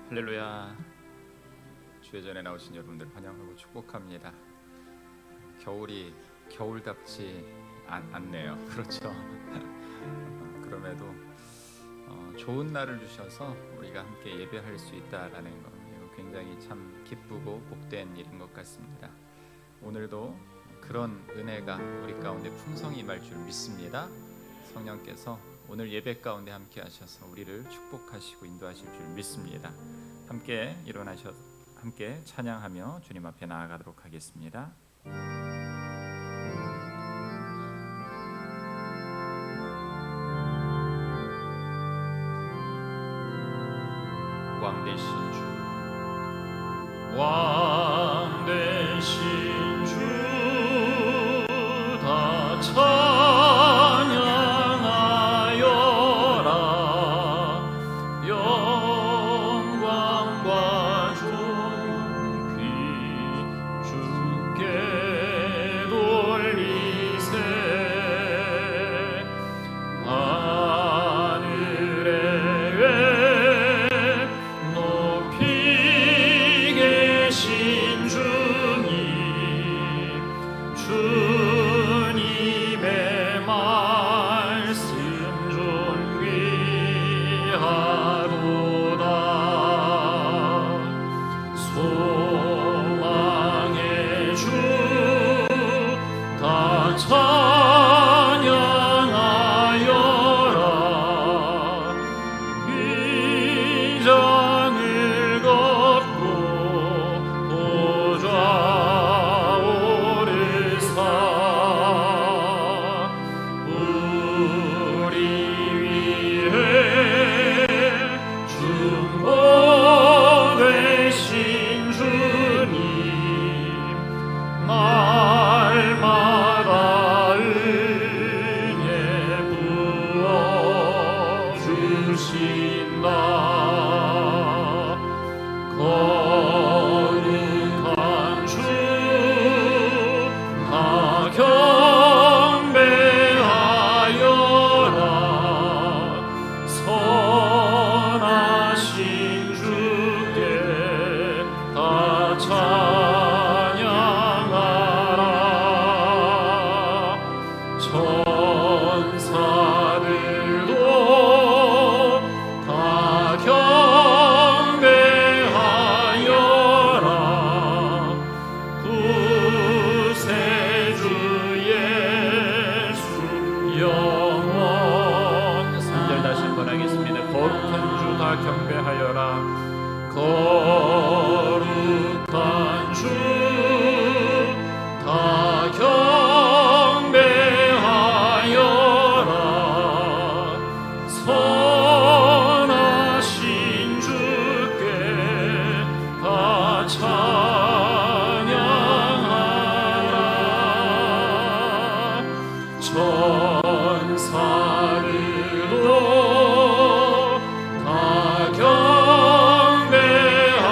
할렐루야. 주의 전에 나오신 여러분들 환영하고 축복합니다. 겨울이 겨울답지 않네요. 그렇죠? 그럼에도 좋은 날을 주셔서 우리가 함께 예배할 수 있다라는 거, 이거 굉장히 참 기쁘고 복된 일인 것 같습니다. 오늘도 그런 은혜가 우리 가운데 풍성히 임할 줄 믿습니다. 성령께서 오늘 예배 가운데 함께 하셔서 우리를 축복하시고 인도하실 줄 믿습니다. 함께 일어나셔서 함께 찬양하며 주님 앞에 나아가도록 하겠습니다. 왕 되신 주, 왕 되신 주 다 찬양하여라. 영광과 존귀 주께 돌리세. 하늘에 높이 계신 주님, 주님의 말씀 존귀하도다. 소망의 주 다 찬양하여라. 휘장을 걷고 보좌 오르사 우리 위해 중보되신 주님, 날마다 은혜 부어주신다. 거룩한 주 다 경배하여라. 선하신 주께 다 찬양하라. 천사들도 다 경배하여라. 구세주 예수 영원. 3절 다시 한번 하겠습니다. 거룩한 주 다 경배하여라. 거룩한 주 다 경배하여라. 선하신 주께 다 찬양하라. 천사들도 다 경배하여라.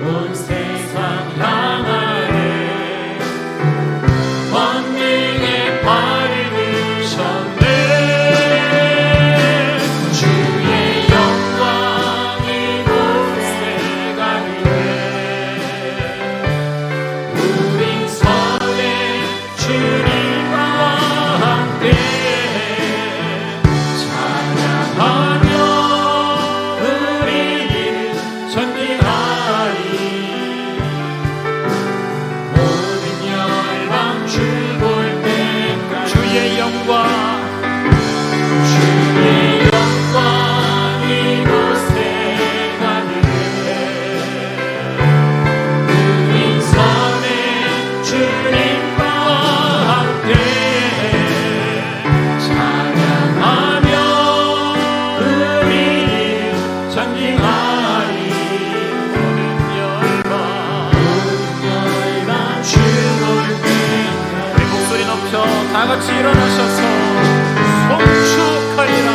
온 세상 향하네 권능의 발을 드셨네 주의 영광 이곳에 가득해 우린 선해 주님과 함께 찬양하며 우리는 전진하리 모든 열방 주볼 때까지 주의 영광 이곳에 가득해 우린 선해 주님과 함께 찬양하며 우리는 전진하리 모든 열방 주볼 때까지 우리 목소리 높여 다 같이 일어나셔서 송축하리라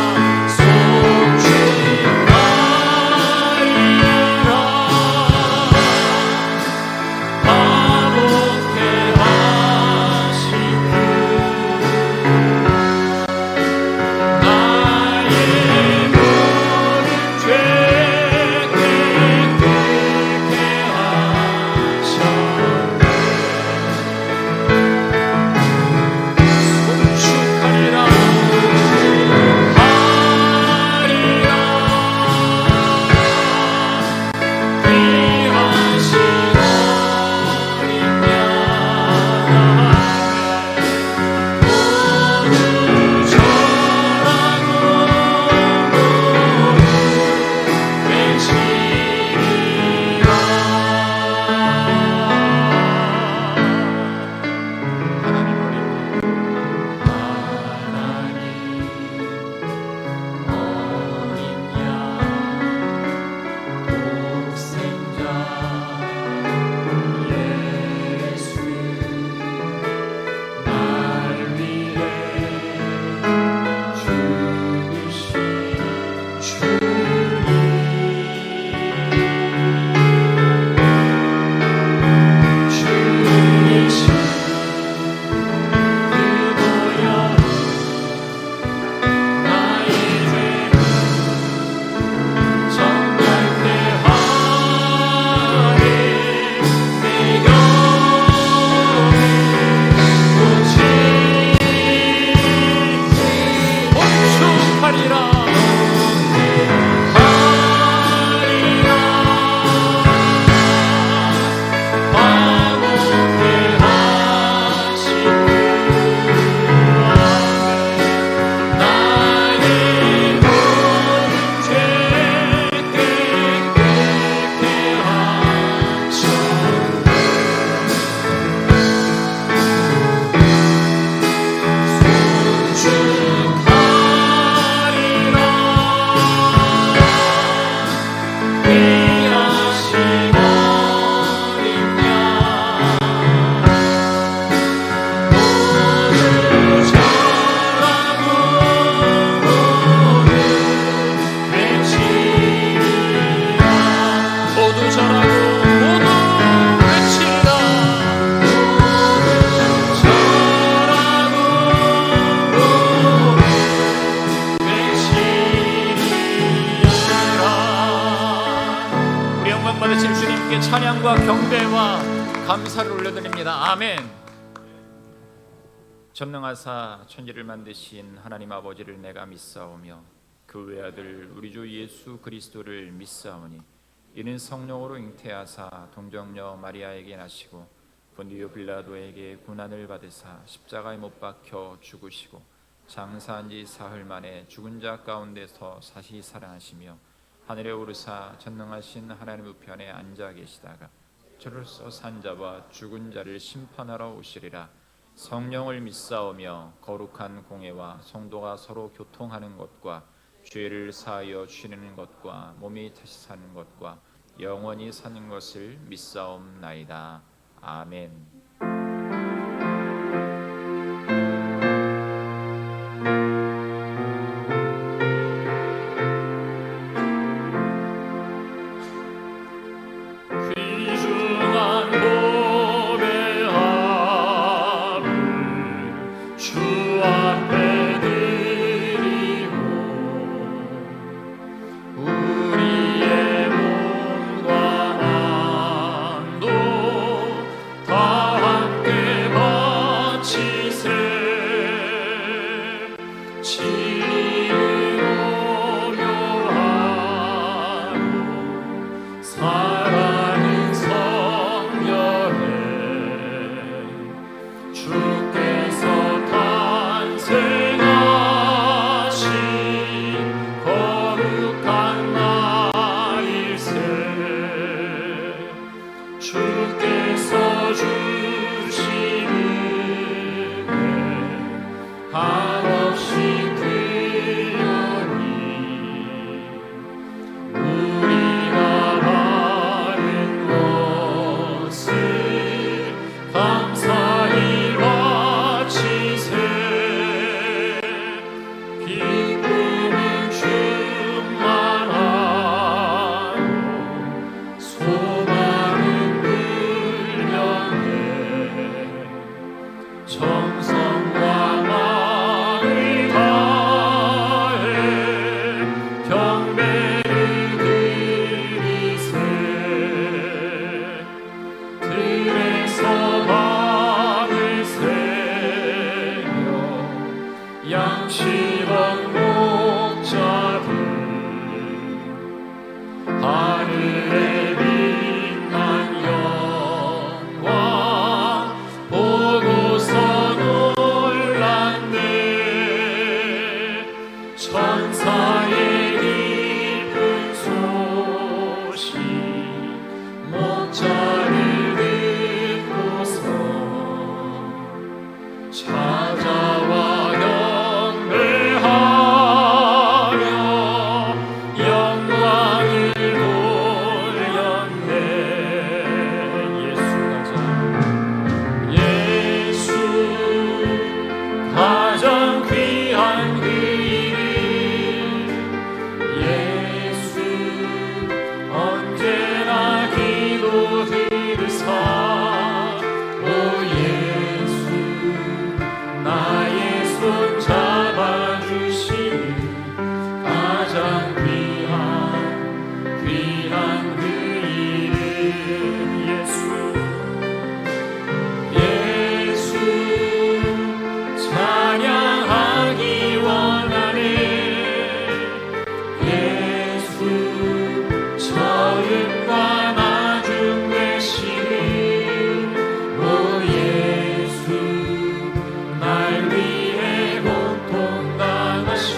찬양과 경배와 감사를 올려드립니다. 아멘. 전능하사 천지를 만드신 하나님 아버지를 내가 믿사오며 그 외아들 우리 주 예수 그리스도를 믿사오니 이는 성령으로 잉태하사 동정녀 마리아에게 나시고 본디오 빌라도에게 고난을 받으사 십자가에 못 박혀 죽으시고 장사한 지 사흘 만에 죽은 자 가운데서 다시 살아나시며 하늘에 오르사 전능하신 하나님 우편에 앉아 계시다가 저로서 산 자와 죽은 자를 심판하러 오시리라. 성령을 믿사오며 거룩한 공예와 성도가 서로 교통하는 것과 죄를 사하여 주시는 것과 몸이 다시 사는 것과 영원히 사는 것을 믿사옵나이다. 아멘. 주께서 주시는 한없이 크려니 우리가 받은 것을 감사히 바치세. 기쁨은 충만하고 소망은 불명해. 정성과 마음을 다해 경배를 드리세. 들에서 밤을 새며 양식은 목자들 하늘에 빛난 영광 보고서 놀랐네. 천사의 기쁜 소식 목자를 듣고서 찾아와 경배하며 영광을 돌렸네. 예수 가장 귀한 그 이름. 예수 언제나 기도 들으사. 오 예수 나의 손 잡아주시는 가장 귀한 그 이름. 예수 찬양하기 원하네. 예수 처음과 나중 되시는 오 예수 날 위해 고통당하신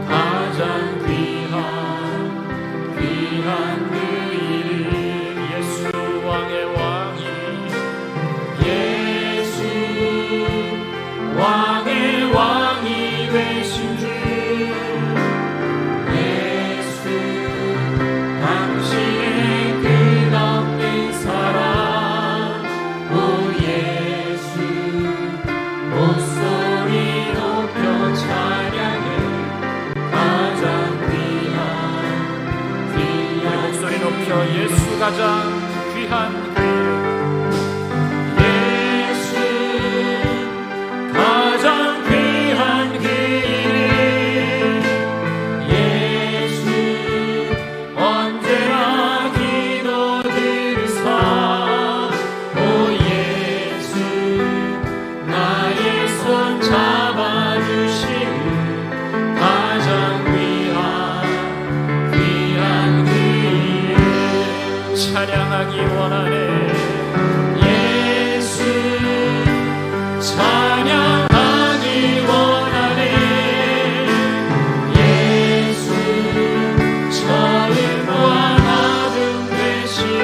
가장 귀한 그 이름. 예수 왕의 왕이 예수 왕의 왕이 되신 주. 예수 당신의 끝없는 사랑. 오 예수 목소리 높여 찬양해 가장 귀한 목소리 높여 예수 가장 귀한 그 이름. 예수 가장 귀한 그 이름. 예수 언제나 기도 들으사. 오 예수 나의 손 잡아주시는 가장 귀한 그 이름. 찬양하기 원하네. 예수 찬양하기 원하네. 예수 처음과 나중 되시는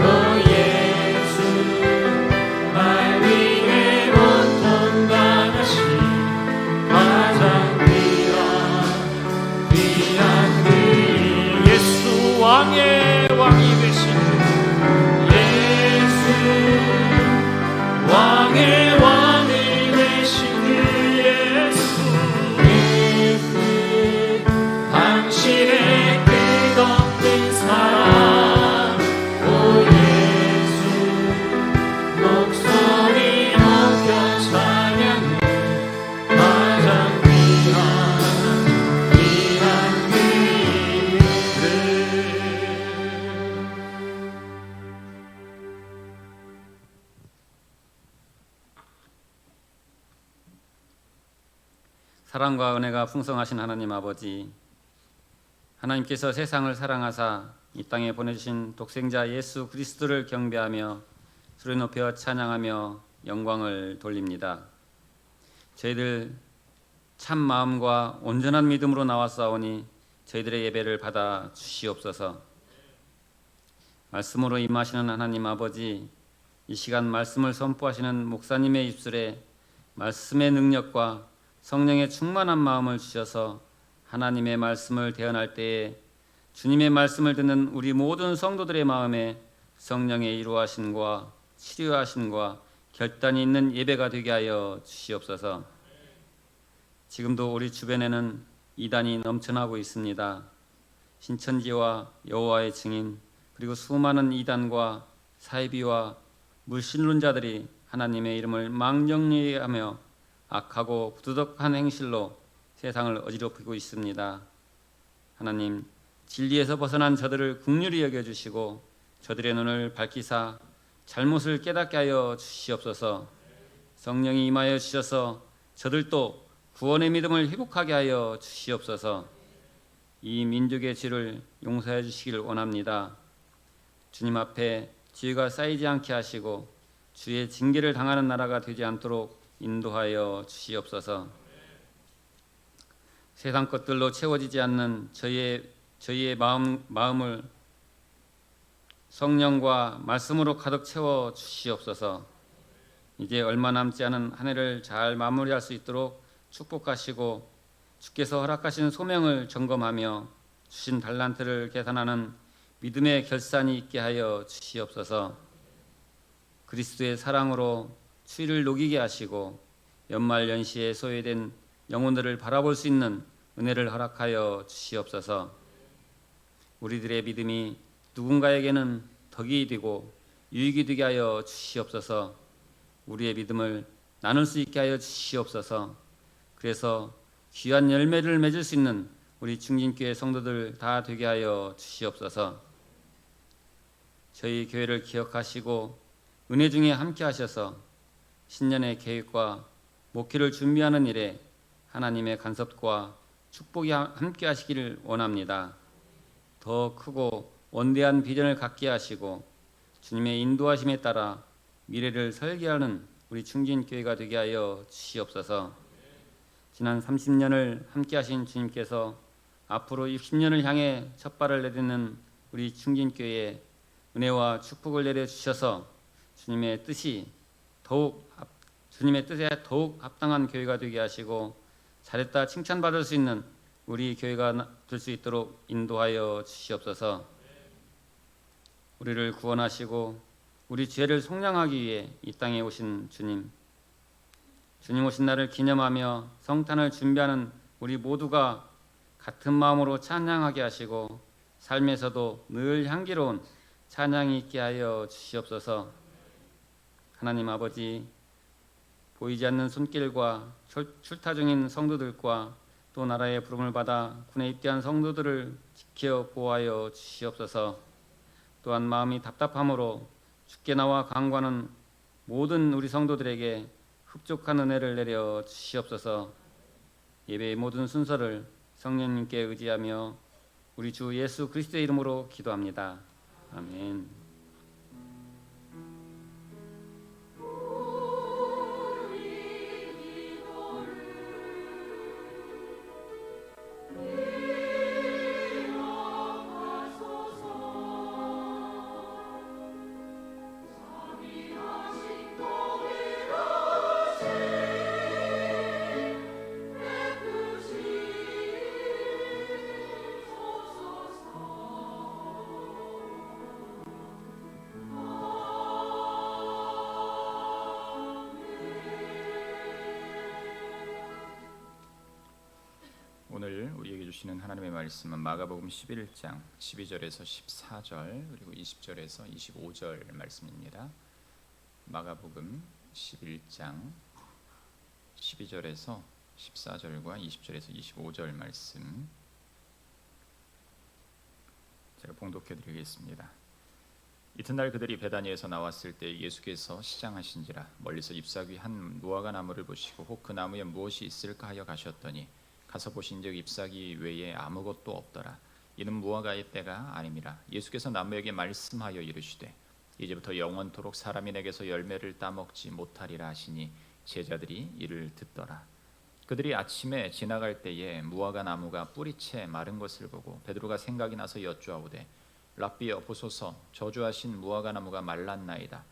오 예수 날 위해 고통당하신 가장 귀한 그 이름. 예수 왕의 왕이 되신 예수 왕의 왕이 되신 예수. 당신의 끝없는 사랑. 오 예수 목소리 높여 찬양해 가장 귀한 그 사랑과 은혜가 풍성하신 하나님 아버지, 하나님께서 세상을 사랑하사 이 땅에 보내주신 독생자 예수 그리스도를 경배하며 소리 높여 찬양하며 영광을 돌립니다. 저희들 참 마음과 온전한 믿음으로 나왔사오니 저희들의 예배를 받아 주시옵소서. 말씀으로 임하시는 하나님 아버지, 이 시간 말씀을 선포하시는 목사님의 입술에 말씀의 능력과 성령의 충만한 마음을 주셔서 하나님의 말씀을 대언할 때에 주님의 말씀을 듣는 우리 모든 성도들의 마음에 성령의 이루하심과 치료하심과 결단이 있는 예배가 되게 하여 주시옵소서. 지금도 우리 주변에는 이단이 넘쳐나고 있습니다. 신천지와 여호와의 증인, 그리고 수많은 이단과 사이비와 물신론자들이 하나님의 이름을 망령리하며 악하고 부도덕한 행실로 세상을 어지럽히고 있습니다. 하나님, 진리에서 벗어난 저들을 긍휼히 여겨주시고 저들의 눈을 밝히사 잘못을 깨닫게 하여 주시옵소서. 성령이 임하여 주셔서 저들도 구원의 믿음을 회복하게 하여 주시옵소서. 이 민족의 죄를 용서해 주시기를 원합니다. 주님 앞에 죄가 쌓이지 않게 하시고 주의 징계를 당하는 나라가 되지 않도록 인도하여 주시옵소서. 세상 것들로 채워지지 않는 저희의 마음을 성령과 말씀으로 가득 채워 주시옵소서. 이제 얼마 남지 않은 한 해를 잘 마무리할 수 있도록 축복하시고 주께서 허락하신 소명을 점검하며 주신 달란트를 계산하는 믿음의 결산이 있게 하여 주시옵소서. 그리스도의 사랑으로 추위를 녹이게 하시고 연말 연시에 소외된 영혼들을 바라볼 수 있는 은혜를 허락하여 주시옵소서. 우리들의 믿음이 누군가에게는 덕이 되고 유익이 되게 하여 주시옵소서. 우리의 믿음을 나눌 수 있게 하여 주시옵소서. 그래서 귀한 열매를 맺을 수 있는 우리 충진교회 성도들 다 되게 하여 주시옵소서. 저희 교회를 기억하시고 은혜 중에 함께 하셔서 신년의 계획과 목회를 준비하는 일에 하나님의 간섭과 축복이 함께 하시기를 원합니다. 더 크고 원대한 비전을 갖게 하시고 주님의 인도하심에 따라 미래를 설계하는 우리 충진교회가 되게 하여 주시옵소서. 지난 30년을 함께 하신 주님께서 앞으로 60년을 향해 첫 발을 내딛는 우리 충진교회에 은혜와 축복을 내려주셔서 주님의 뜻에 더욱 합당한 교회가 되게 하시고 잘했다 칭찬받을 수 있는 우리 교회가 될 수 있도록 인도하여 주시옵소서. 우리를 구원하시고 우리 죄를 속량하기 위해 이 땅에 오신 주님 오신 날을 기념하며 성탄을 준비하는 우리 모두가 같은 마음으로 찬양하게 하시고 삶에서도 늘 향기로운 찬양이 있게 하여 주시옵소서. 하나님 아버지, 보이지 않는 손길과 출타 중인 성도들과 또 나라의 부름을 받아 군에 입대한 성도들을 지켜 보호하여 주시옵소서. 또한 마음이 답답함으로 주께 나와 간구하는 모든 우리 성도들에게 흡족한 은혜를 내려 주시옵소서. 예배의 모든 순서를 성령님께 의지하며 우리 주 예수 그리스도의 이름으로 기도합니다. 아멘. 오늘 우리에게 주시는 하나님의 말씀은 마가복음 11장 12절에서 14절 그리고 20절에서 25절 말씀입니다. 마가복음 11장 12절에서 14절과 20절에서 25절 말씀 제가 봉독해 드리겠습니다. 이튿날 그들이 베다니에서 나왔을 때 예수께서 시장하신지라 멀리서 잎사귀 한 무화과 나무를 보시고 혹 그 나무에 무엇이 있을까 하여 가셨더니 가서 보신즉 잎사귀 외에 아무것도 없더라. 이는 무화과의 때가 아님이라. 예수께서 나무에게 말씀하여 이르시되 이제부터 영원토록 사람이 내게서 열매를 따먹지 못하리라 하시니 제자들이 이를 듣더라. 그들이 아침에 지나갈 때에 무화과 나무가 뿌리채 마른 것을 보고 베드로가 생각이 나서 여쭈어오되 랍비여 보소서 저주하신 무화과 나무가 말랐나이다.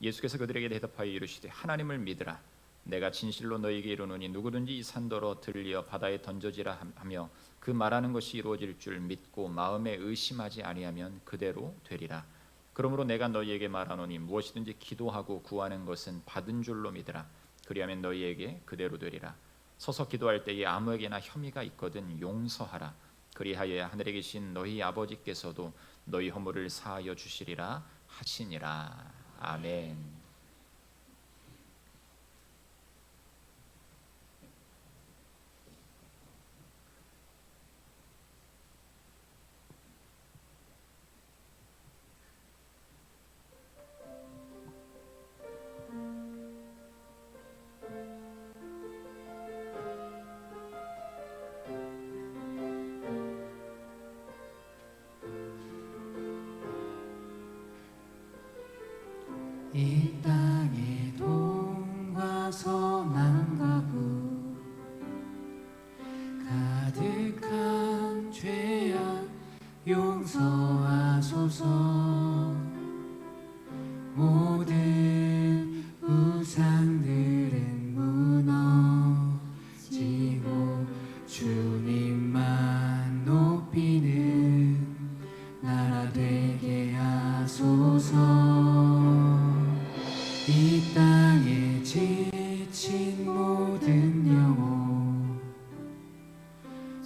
예수께서 그들에게 대답하여 이르시되 하나님을 믿으라. 내가 진실로 너희에게 이르노니 누구든지 이 산더러 들려 바다에 던져지라 하며 그 말하는 것이 이루어질 줄 믿고 마음에 의심하지 아니하면 그대로 되리라. 그러므로 내가 너희에게 말하노니 무엇이든지 기도하고 구하는 것은 받은 줄로 믿으라. 그리하면 너희에게 그대로 되리라. 서서 기도할 때에 아무에게나 혐의가 있거든 용서하라. 그리하여야 하늘에 계신 너희 아버지께서도 너희 허물을 사하여 주시리라 하시니라. 아멘. 이 땅에 동과 선함과 가득한 죄악 용서하소서. 모든 우상들은 무너지고 주님만 높이는 나라 되게 하소서. 이 땅에 지친 모든 영혼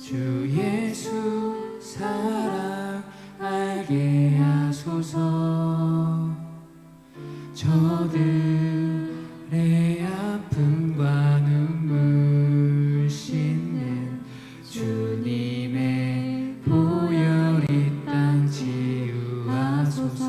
주 예수 사랑 알게 하소서. 저들의 아픔과 눈물 씻는 주님의 보혈 이 땅 치유하소서.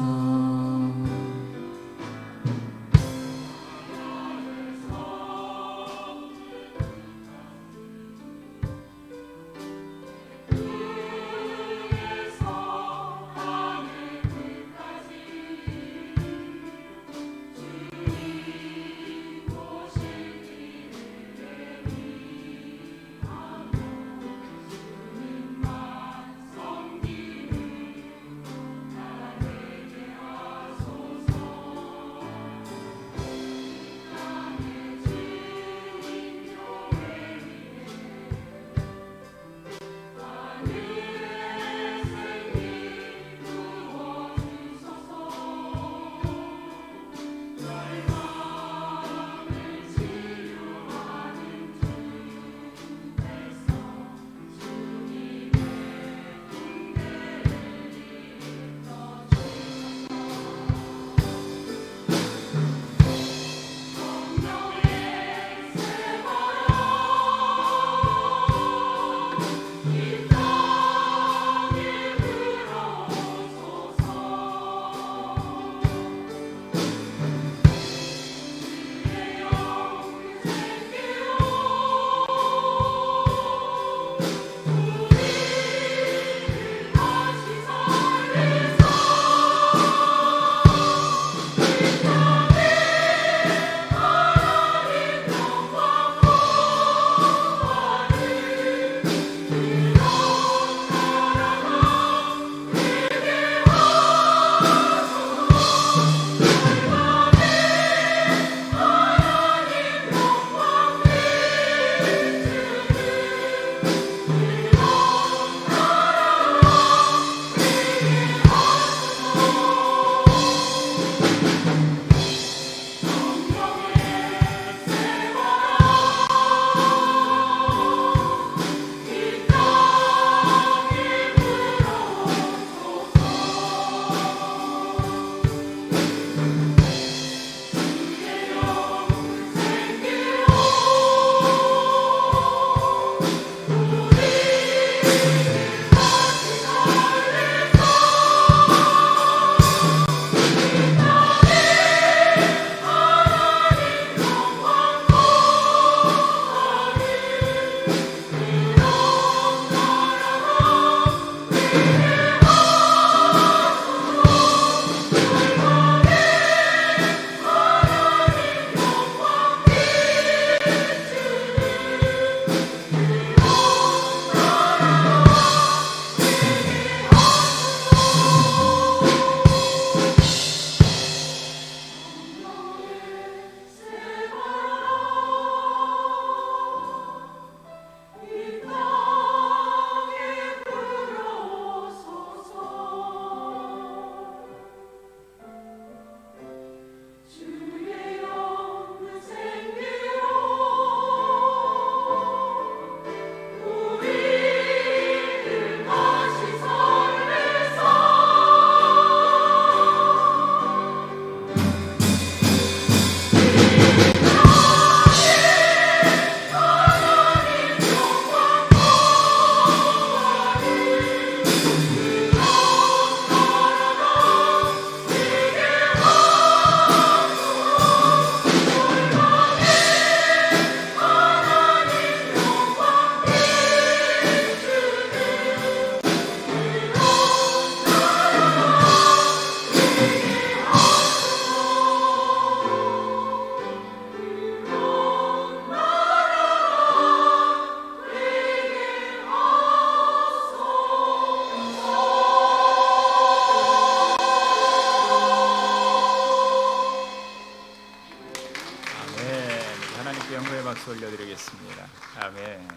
감사의 박수 올려드리겠습니다. 아멘.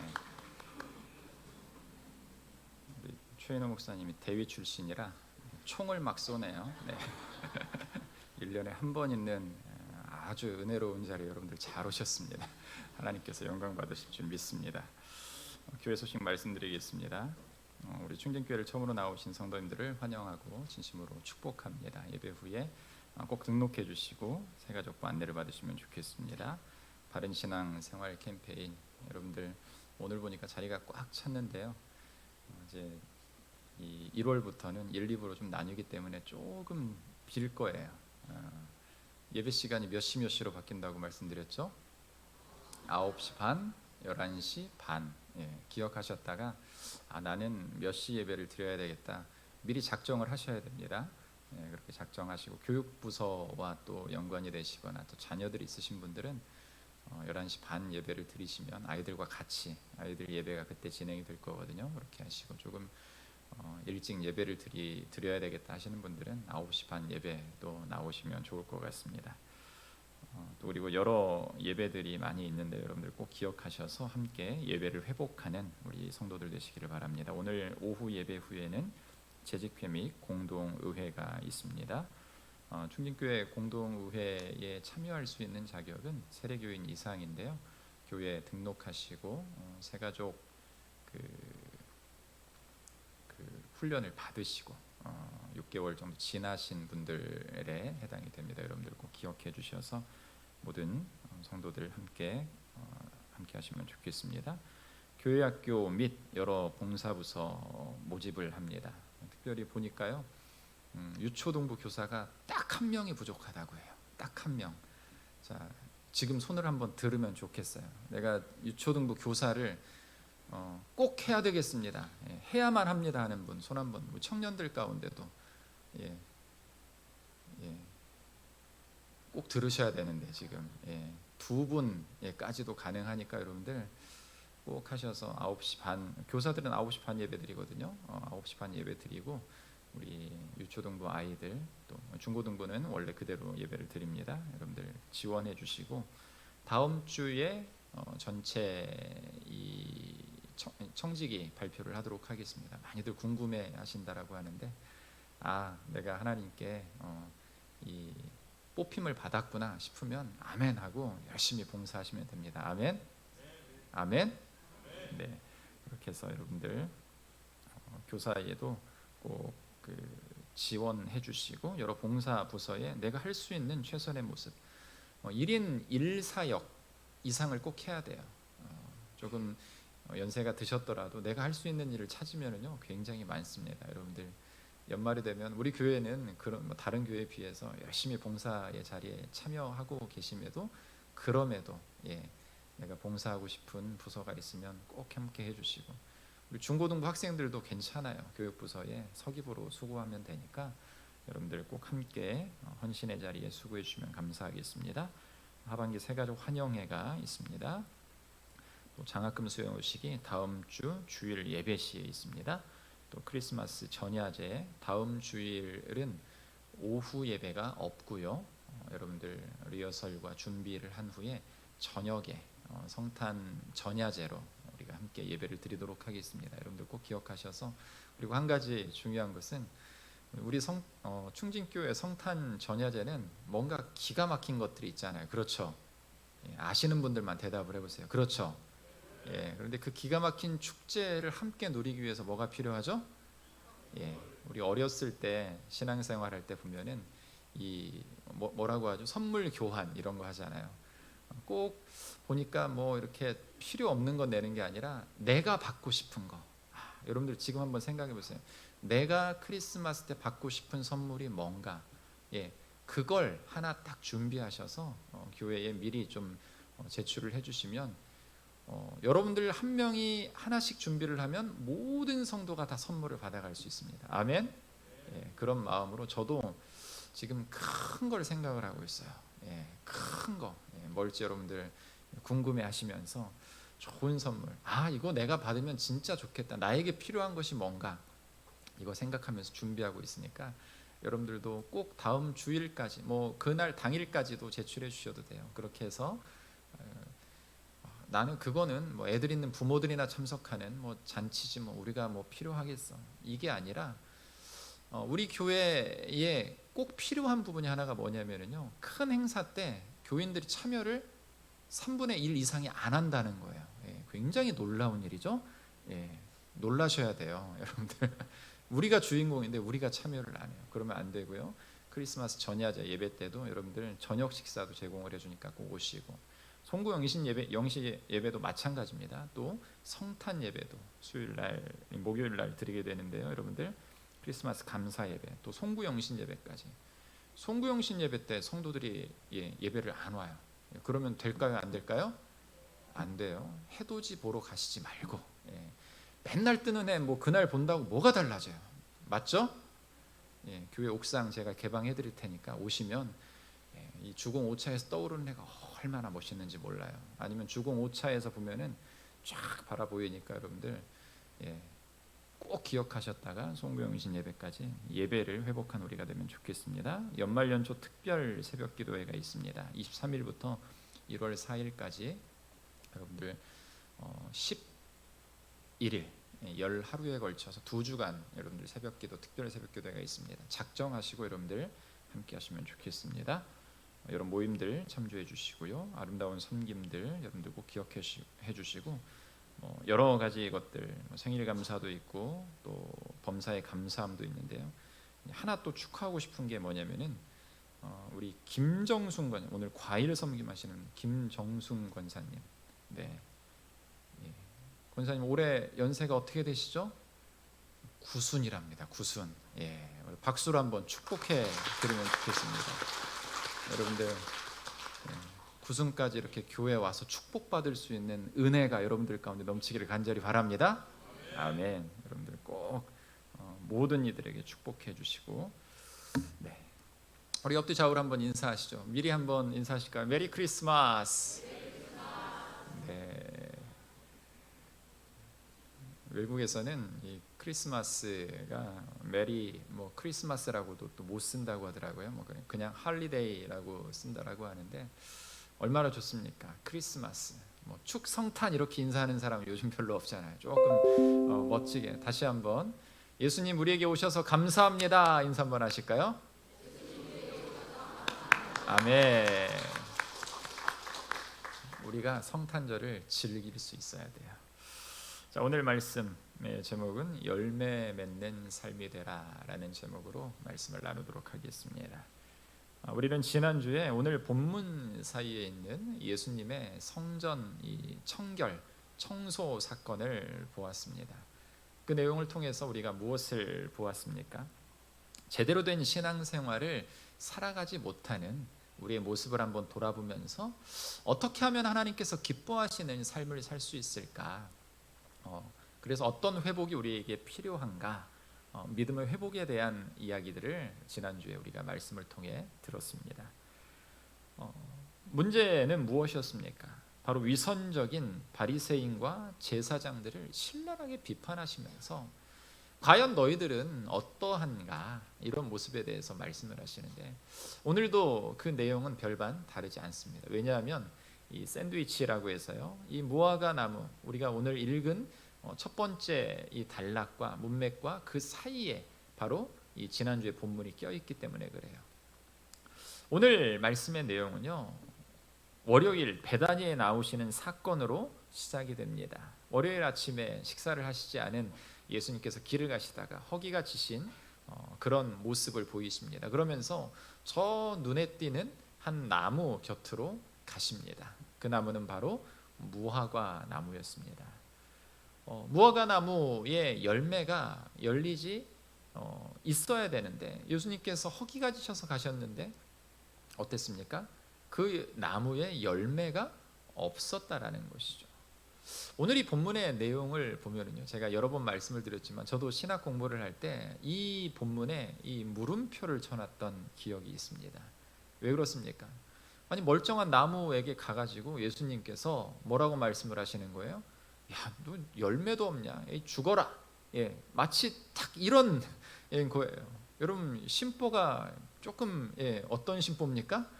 우리 최인호 목사님이 대위 출신이라 총을 막 쏘네요. 네. 1년에 한 번 있는 아주 은혜로운 자리에 여러분들 잘 오셨습니다. 하나님께서 영광 받으실 줄 믿습니다. 교회 소식 말씀드리겠습니다. 우리 충진교회를 처음으로 나오신 성도님들을 환영하고 진심으로 축복합니다. 예배 후에 꼭 등록해 주시고 새가족부 안내를 받으시면 좋겠습니다. 바른 신앙 생활 캠페인, 여러분들 오늘 보니까 자리가 꽉 찼는데요. 이제 이 1월부터는 1, 2부로 좀 나뉘기 때문에 조금 빌 거예요. 예배 시간이 몇 시로 바뀐다고 말씀드렸죠? 9시 반, 11시 반. 기억하셨다가 나는 몇 시 예배를 드려야 되겠다, 미리 작정을 하셔야 됩니다. 그렇게 작정하시고 교육부서와 또 연관이 되시거나 또 자녀들이 있으신 분들은 11시 반 예배를 드리시면 아이들과 같이, 아이들 예배가 그때 진행이 될 거거든요. 그렇게 하시고 조금 일찍 예배를 드려야 되겠다 하시는 분들은 9시 반 예배도 나오시면 좋을 것 같습니다. 또 그리고 여러 예배들이 많이 있는데 여러분들 꼭 기억하셔서 함께 예배를 회복하는 우리 성도들 되시기를 바랍니다. 오늘 오후 예배 후에는 재직회 및 공동의회가 있습니다. 충진교회 공동의회에 참여할 수 있는 자격은 세례교인 이상인데요. 교회에 등록하시고 새가족 그 훈련을 받으시고 6개월 정도 지나신 분들에 해당이 됩니다. 여러분들 꼭 기억해 주셔서 모든 성도들 함께 하시면 좋겠습니다. 교회학교 및 여러 봉사부서 모집을 합니다. 특별히 보니까요, 유초등부 교사가 딱 한 명이 부족하다고 해요. 딱 한 명. 자, 지금 손을 한번 들으면 좋겠어요. 내가 유초등부 교사를 꼭 해야 되겠습니다. 해야만 합니다 하는 분 손 한번. 청년들 가운데도 꼭 들으셔야 되는데 지금 두 분까지도 가능하니까 여러분들 꼭 하셔서 9시 반, 교사들은 9시 반 예배 드리거든요. 9시 반 예배 드리고 우리 유초등부 아이들 또 중고등부는 원래 그대로 예배를 드립니다. 여러분들 지원해 주시고 다음 주에 전체 이 청지기 발표를 하도록 하겠습니다. 많이들 궁금해 하신다라고 하는데 내가 하나님께 이 뽑힘을 받았구나 싶으면 아멘 하고 열심히 봉사하시면 됩니다. 아멘. 아멘. 네, 그렇게 해서 여러분들 교사에도 꼭 지원해 주시고 여러 봉사 부서에 내가 할 수 있는 최선의 모습, 1인 1사역 이상을 꼭 해야 돼요. 조금 연세가 드셨더라도 내가 할 수 있는 일을 찾으면은요 굉장히 많습니다. 여러분들 연말이 되면 우리 교회는 그런 다른 교회에 비해서 열심히 봉사의 자리에 참여하고 계심에도 그럼에도 내가 봉사하고 싶은 부서가 있으면 꼭 함께 해주시고 우리 중고등부 학생들도 괜찮아요. 교육부서에 서기부로 수고하면 되니까 여러분들 꼭 함께 헌신의 자리에 수고해 주시면 감사하겠습니다. 하반기 새가족 환영회가 있습니다. 또 장학금 수여식이 다음 주 주일 예배 시에 있습니다. 또 크리스마스 전야제 다음 주일은 오후 예배가 없고요. 여러분들 리허설과 준비를 한 후에 저녁에 성탄 전야제로 우리가 함께 예배를 드리도록 하겠습니다. 여러분들 꼭 기억하셔서, 그리고 한 가지 중요한 것은 우리 충진교회 성탄 전야제는 뭔가 기가 막힌 것들이 있잖아요. 그렇죠? 아시는 분들만 대답을 해보세요. 그렇죠? 그런데 그 기가 막힌 축제를 함께 누리기 위해서 뭐가 필요하죠? 우리 어렸을 때 신앙생활 할 때 보면은 이 뭐라고 하죠? 선물 교환 이런 거 하잖아요. 꼭 보니까 뭐 이렇게 필요 없는 거 내는 게 아니라 내가 받고 싶은 거. 여러분들 지금 한번 생각해 보세요. 내가 크리스마스 때 받고 싶은 선물이 뭔가? 그걸 하나 딱 준비하셔서 교회에 미리 좀 제출을 해주시면 여러분들 한 명이 하나씩 준비를 하면 모든 성도가 다 선물을 받아갈 수 있습니다. 아멘. 그런 마음으로 저도 지금 큰 걸 생각을 하고 있어요. 큰 거. 뭘지 여러분들 궁금해하시면서 좋은 선물. 이거 내가 받으면 진짜 좋겠다. 나에게 필요한 것이 뭔가? 이거 생각하면서 준비하고 있으니까 여러분들도 꼭 다음 주일까지, 뭐 그날 당일까지도 제출해 주셔도 돼요. 그렇게 해서 나는 그거는 뭐 애들 있는 부모들이나 참석하는 뭐 잔치지 뭐 우리가 뭐 필요하겠어. 이게 아니라 우리 교회에 꼭 필요한 부분이 하나가 뭐냐면요, 큰 행사 때 교인들이 참여를 3분의 1 이상이 안 한다는 거예요. 예, 굉장히 놀라운 일이죠. 예, 놀라셔야 돼요, 여러분들. 우리가 주인공인데 우리가 참여를 안 해요. 그러면 안 되고요. 크리스마스 전야제 예배 때도 여러분들 저녁 식사도 제공을 해주니까 꼭 오시고, 송구 영신 예배도 마찬가지입니다. 또 성탄 예배도 수요일 날, 목요일 날 드리게 되는데요, 여러분들. 크리스마스 감사 예배, 또 송구 영신 예배까지. 송구 영신 예배 때 성도들이 예배를 안 와요. 그러면 될까요, 안 될까요? 안 돼요. 해돋이 보러 가시지 말고, 맨날 뜨는 해 뭐 그날 본다고 뭐가 달라져요? 맞죠? 교회 옥상 제가 개방해 드릴 테니까 오시면 이 주공 5차에서 떠오르는 해가 얼마나 멋있는지 몰라요. 아니면 주공 5차에서 보면은 쫙 바라 보이니까 여러분들 꼭 기억하셨다가 송구영신 예배까지 예배를 회복한 우리가 되면 좋겠습니다. 연말연초 특별 새벽 기도회가 있습니다. 23일부터 1월 4일까지 여러분들 11일 10하루에 걸쳐서 2주간 여러분들 새벽기도 특별 새벽기도회가 있습니다. 작정하시고 여러분들 함께 하시면 좋겠습니다. 여러분 모임들 참조해 주시고요. 아름다운 섬김들 여러분들 꼭 기억해 주시고, 여러 가지 것들, 생일 감사도 있고 또 범사의 감사함도 있는데요. 하나 또 축하하고 싶은 게 뭐냐면은 우리 김정순 권, 오늘 과일 섬김하시는 김정순 권사님. 권사님 올해 연세가 어떻게 되시죠? 9순이랍니다. 9순. 박수로 한번 축복해 드리면 좋겠습니다. 여러분들 9순까지 이렇게 교회에 와서 축복받을 수 있는 은혜가 여러분들 가운데 넘치기를 간절히 바랍니다. 아멘. 여러분들 꼭 모든 이들에게 축복해 주시고, 우리 옆뒤 좌우로 한번 인사하시죠. 미리 한번 인사하실까요? 메리 크리스마스. 외국에서는 이 크리스마스가 메리 크리스마스라고도 또 못 쓴다고 하더라고요. 그냥 할리데이라고 쓴다라고 하는데 얼마나 좋습니까? 크리스마스, 축성탄 이렇게 인사하는 사람은 요즘 별로 없잖아요. 조금 멋지게 다시 한번 예수님 우리에게 오셔서 감사합니다 인사 한번 하실까요? 아멘. 우리가 성탄절을 즐길 수 있어야 돼요. 자, 오늘 말씀의 제목은 열매 맺는 삶이 되라라는 제목으로 말씀을 나누도록 하겠습니다. 우리는 지난주에 오늘 본문 사이에 있는 예수님의 성전 이 청결, 청소 사건을 보았습니다. 그 내용을 통해서 우리가 무엇을 보았습니까? 제대로 된 신앙생활을 살아가지 못하는 우리의 모습을 한번 돌아보면서 어떻게 하면 하나님께서 기뻐하시는 삶을 살 수 있을까? 그래서 어떤 회복이 우리에게 필요한가? 믿음의 회복에 대한 이야기들을 지난주에 우리가 말씀을 통해 들었습니다. 문제는 무엇이었습니까? 바로 위선적인 바리새인과 제사장들을 신랄하게 비판하시면서 과연 너희들은 어떠한가? 이런 모습에 대해서 말씀을 하시는데, 오늘도 그 내용은 별반 다르지 않습니다. 왜냐하면 이 샌드위치라고 해서요, 이 무화과 나무, 우리가 오늘 읽은 첫 번째 이 단락과 문맥과 그 사이에 바로 이 지난주의 본문이 껴있기 때문에 그래요. 오늘 말씀의 내용은요, 월요일 베다니에 나오시는 사건으로 시작이 됩니다. 월요일 아침에 식사를 하시지 않은 예수님께서 길을 가시다가 허기가 지신 그런 모습을 보이십니다. 그러면서 저 눈에 띄는 한 나무 곁으로 가십니다. 그 나무는 바로 무화과 나무였습니다. 무화과 나무의 열매가 열리지 있어야 되는데 예수님께서 허기가 지셔서 가셨는데 어땠습니까? 그 나무에 열매가 없었다라는 것이죠. 오늘 이 본문의 내용을 보면은요, 제가 여러 번 말씀을 드렸지만 저도 신학 공부를 할 때 이 본문에 이 물음표를 쳐놨던 기억이 있습니다. 왜 그렇습니까? 아니 멀쩡한 나무에게 가가지고 예수님께서 뭐라고 말씀을 하시는 거예요? 야, 너 열매도 없냐? 죽어라. 마치 딱 이런 거예요. 여러분 심보가 조금 어떤 심보입니까?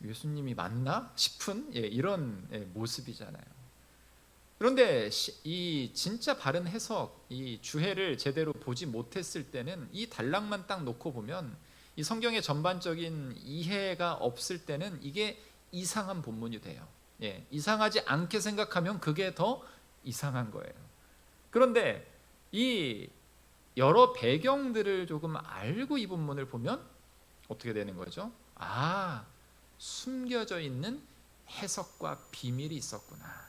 예수님이 맞나 싶은 이런 모습이잖아요. 그런데 이 진짜 바른 해석, 이 주해를 제대로 보지 못했을 때는 이 단락만 딱 놓고 보면 이 성경의 전반적인 이해가 없을 때는 이게 이상한 본문이 돼요. 이상하지 않게 생각하면 그게 더 이상한 거예요. 그런데 이 여러 배경들을 조금 알고 이 본문을 보면 어떻게 되는 거죠? 숨겨져 있는 해석과 비밀이 있었구나.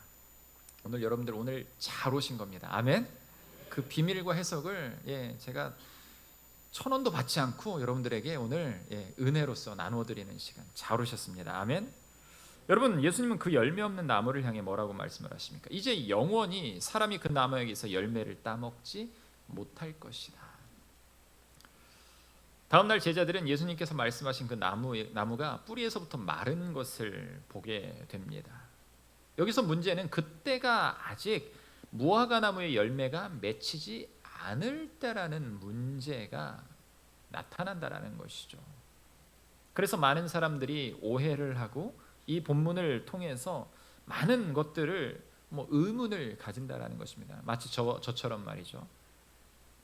오늘 여러분들 오늘 잘 오신 겁니다. 아멘. 그 비밀과 해석을 제가 1,000원도 받지 않고 여러분들에게 오늘 은혜로서 나눠드리는 시간, 잘 오셨습니다. 아멘. 여러분, 예수님은 그 열매 없는 나무를 향해 뭐라고 말씀을 하십니까? 이제 영원히 사람이 그 나무에게서 열매를 따먹지 못할 것이다. 다음날 제자들은 예수님께서 말씀하신 그 나무가 뿌리에서부터 마른 것을 보게 됩니다. 여기서 문제는 그때가 아직 무화과 나무의 열매가 맺히지 않을 때라는 문제가 나타난다라는 것이죠. 그래서 많은 사람들이 오해를 하고 이 본문을 통해서 많은 것들을 의문을 가진다라는 것입니다. 마치 저처럼 말이죠.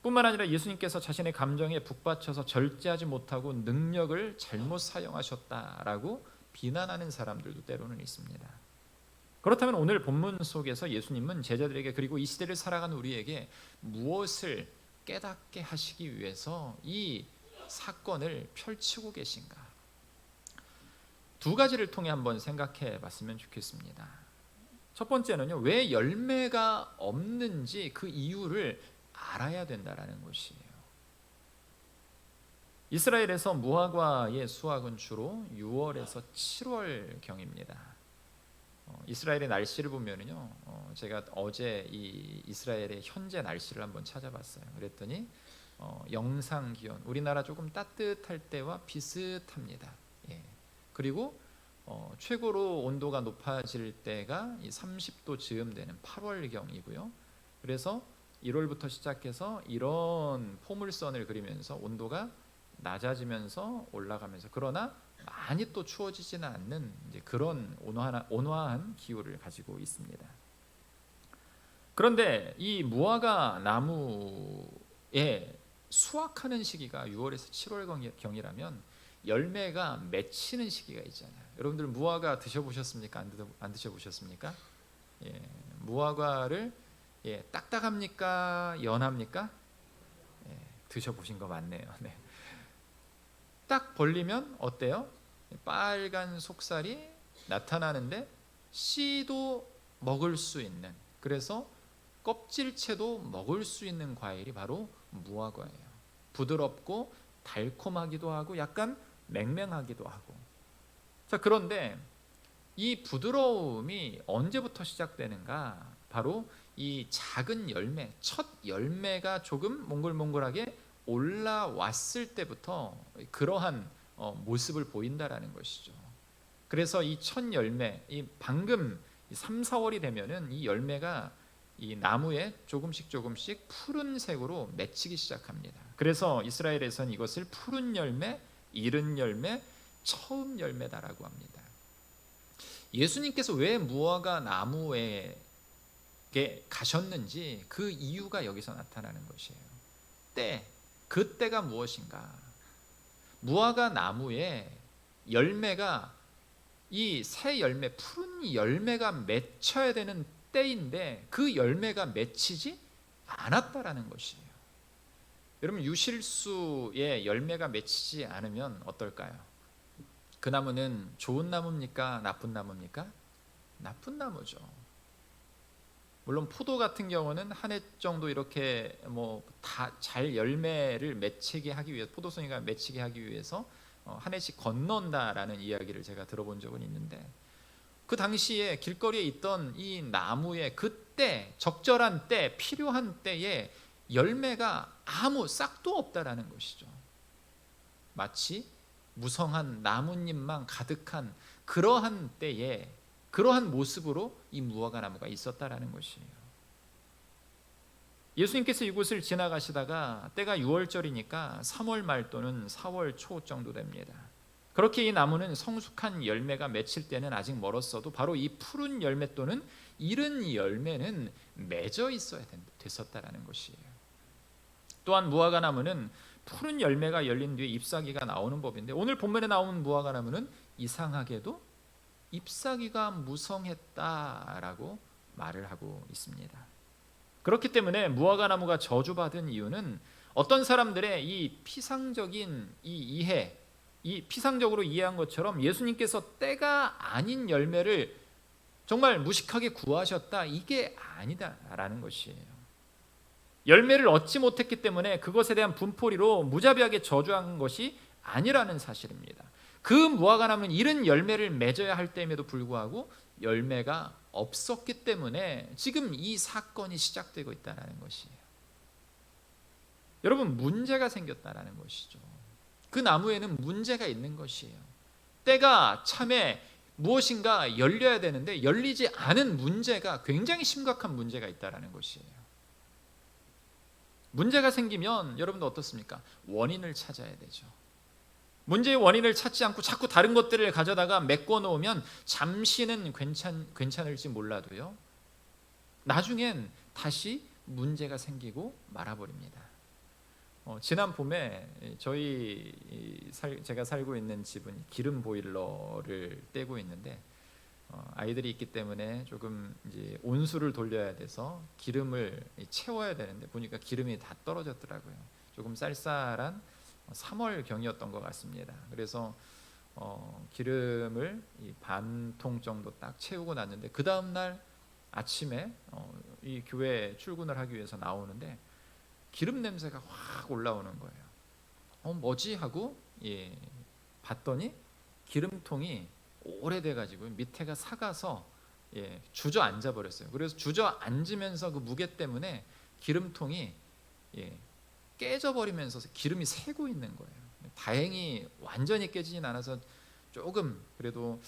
뿐만 아니라 예수님께서 자신의 감정에 북받쳐서 절제하지 못하고 능력을 잘못 사용하셨다라고 비난하는 사람들도 때로는 있습니다. 그렇다면 오늘 본문 속에서 예수님은 제자들에게 그리고 이 시대를 살아가는 우리에게 무엇을 깨닫게 하시기 위해서 이 사건을 펼치고 계신가? 두 가지를 통해 한번 생각해 봤으면 좋겠습니다. 첫 번째는요, 왜 열매가 없는지 그 이유를 알아야 된다라는 것이에요. 이스라엘에서 무화과의 수확은 주로 6월에서 7월경입니다. 이스라엘의 날씨를 보면은요, 제가 어제 이 이스라엘의 현재 날씨를 한번 찾아봤어요. 그랬더니 영상 기온, 우리나라 조금 따뜻할 때와 비슷합니다. 그리고 최고로 온도가 높아질 때가 30도 즈음 되는 8월경이고요. 그래서 1월부터 시작해서 이런 포물선을 그리면서 온도가 낮아지면서 올라가면서, 그러나 많이 또 추워지지는 않는 이제 그런 온화한 기후를 가지고 있습니다. 그런데 이 무화과 나무에 수확하는 시기가 6월에서 7월경이라면 열매가 맺히는 시기가 있잖아요. 여러분들 무화과 드셔보셨습니까? 안 드셔보셨습니까? 무화과를 딱딱합니까? 연합니까? 드셔보신 거 맞네요. 네. 딱 벌리면 어때요? 빨간 속살이 나타나는데 씨도 먹을 수 있는, 그래서 껍질채도 먹을 수 있는 과일이 바로 무화과예요. 부드럽고 달콤하기도 하고 약간 맹맹하기도 하고. 자, 그런데 이 부드러움이 언제부터 시작되는가? 바로 이 작은 열매, 첫 열매가 조금 몽글몽글하게 올라왔을 때부터 그러한 모습을 보인다라는 것이죠. 그래서 이 첫 열매, 이 방금 3, 4월이 되면은 이 열매가 이 나무에 조금씩 푸른색으로 맺히기 시작합니다. 그래서 이스라엘에서는 이것을 푸른 열매, 이른 열매, 처음 열매다라고 합니다. 예수님께서 왜 무화과 나무에 가셨는지 그 이유가 여기서 나타나는 것이에요. 그때가 무엇인가? 무화과 나무에 열매가, 이 새 열매, 푸른 열매가 맺혀야 되는 때인데 그 열매가 맺히지 않았다라는 것이에요. 여러분, 유실수에 열매가 맺히지 않으면 어떨까요? 그 나무는 좋은 나무입니까? 나쁜 나무입니까? 나쁜 나무죠. 물론 포도 같은 경우는 한 해 정도 이렇게 다 잘 열매를 맺히게 하기 위해, 포도송이가 맺히게 하기 위해서 한 해씩 건넌다라는 이야기를 제가 들어본 적은 있는데, 그 당시에 길거리에 있던 이 나무에 그때 적절한 때, 필요한 때에 열매가 아무 싹도 없다라는 것이죠. 마치 무성한 나뭇잎만 가득한 그러한 때에 그러한 모습으로 이 무화과 나무가 있었다라는 것이에요. 예수님께서 이곳을 지나가시다가 때가 6월절이니까 3월 말 또는 4월 초 정도 됩니다. 그렇게 이 나무는 성숙한 열매가 맺힐 때는 아직 멀었어도 바로 이 푸른 열매 또는 이른 열매는 맺어 있어야 됐었다라는 것이에요. 또한 무화과 나무는 푸른 열매가 열린 뒤에 잎사귀가 나오는 법인데 오늘 본문에 나온 무화과 나무는 이상하게도 잎사귀가 무성했다라고 말을 하고 있습니다. 그렇기 때문에 무화과 나무가 저주받은 이유는 어떤 사람들의 이 피상적인 이 이해, 이 피상적으로 이해한 것처럼 예수님께서 때가 아닌 열매를 정말 무식하게 구하셨다, 이게 아니다라는 것이에요. 열매를 얻지 못했기 때문에 그것에 대한 분포리로 무자비하게 저주한 것이 아니라는 사실입니다. 그 무화과 나무는 이른 열매를 맺어야 할 때임에도 불구하고 열매가 없었기 때문에 지금 이 사건이 시작되고 있다는 것이에요. 여러분, 문제가 생겼다는 것이죠. 그 나무에는 문제가 있는 것이에요. 때가 참에 무엇인가 열려야 되는데 열리지 않은 문제가, 굉장히 심각한 문제가 있다는 것이에요. 문제가 생기면 여러분도 어떻습니까? 원인을 찾아야 되죠. 문제의 원인을 찾지 않고 자꾸 다른 것들을 가져다가 메꿔 놓으면 잠시는 괜찮을지 몰라도요, 나중엔 다시 문제가 생기고 말아버립니다. 지난 봄에 제가 살고 있는 집은 기름 보일러를 떼고 있는데 아이들이 있기 때문에 조금 이제 온수를 돌려야 돼서 기름을 채워야 되는데 보니까 기름이 다 떨어졌더라고요. 조금 쌀쌀한 3월경이었던 것 같습니다. 그래서 기름을 반 통 정도 딱 채우고 났는데 그 다음 날 아침에 이 교회 출근을 하기 위해서 나오는데 기름 냄새가 확 올라오는 거예요. 뭐지 하고 봤더니 기름통이 오래돼가지고 밑에가 삭아서 주저앉아 버렸어요. 그래서 주저앉으면서 그 무게 때문에 기름통이 깨져버리면서 기름이 새고 있는 거예요. 다행히 완전히 깨지진 않아서 조금 그래도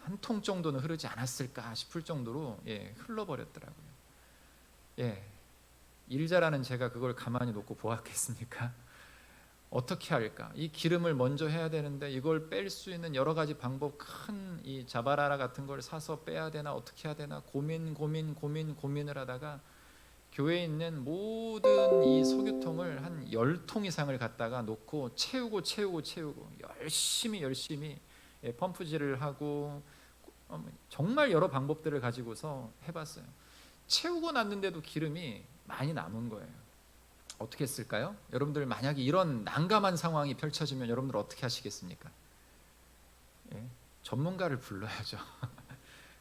한 통 정도는 흐르지 않았을까 싶을 정도로 흘러버렸더라고요. 일 잘하는 제가 그걸 가만히 놓고 보았겠습니까? 어떻게 할까? 이 기름을 먼저 해야 되는데 이걸 뺄 수 있는 여러 가지 방법, 큰 이 자바라라 같은 걸 사서 빼야 되나 어떻게 해야 되나 고민을 하다가 교회에 있는 모든 이 석유통을 한 10통 이상을 갖다가 놓고 채우고 열심히 펌프질을 하고 정말 여러 방법들을 가지고서 해봤어요. 채우고 났는데도 기름이 많이 남은 거예요. 어떻게 했을까요? 여러분들 만약에 이런 난감한 상황이 펼쳐지면 여러분들 어떻게 하시겠습니까? 전문가를 불러야죠.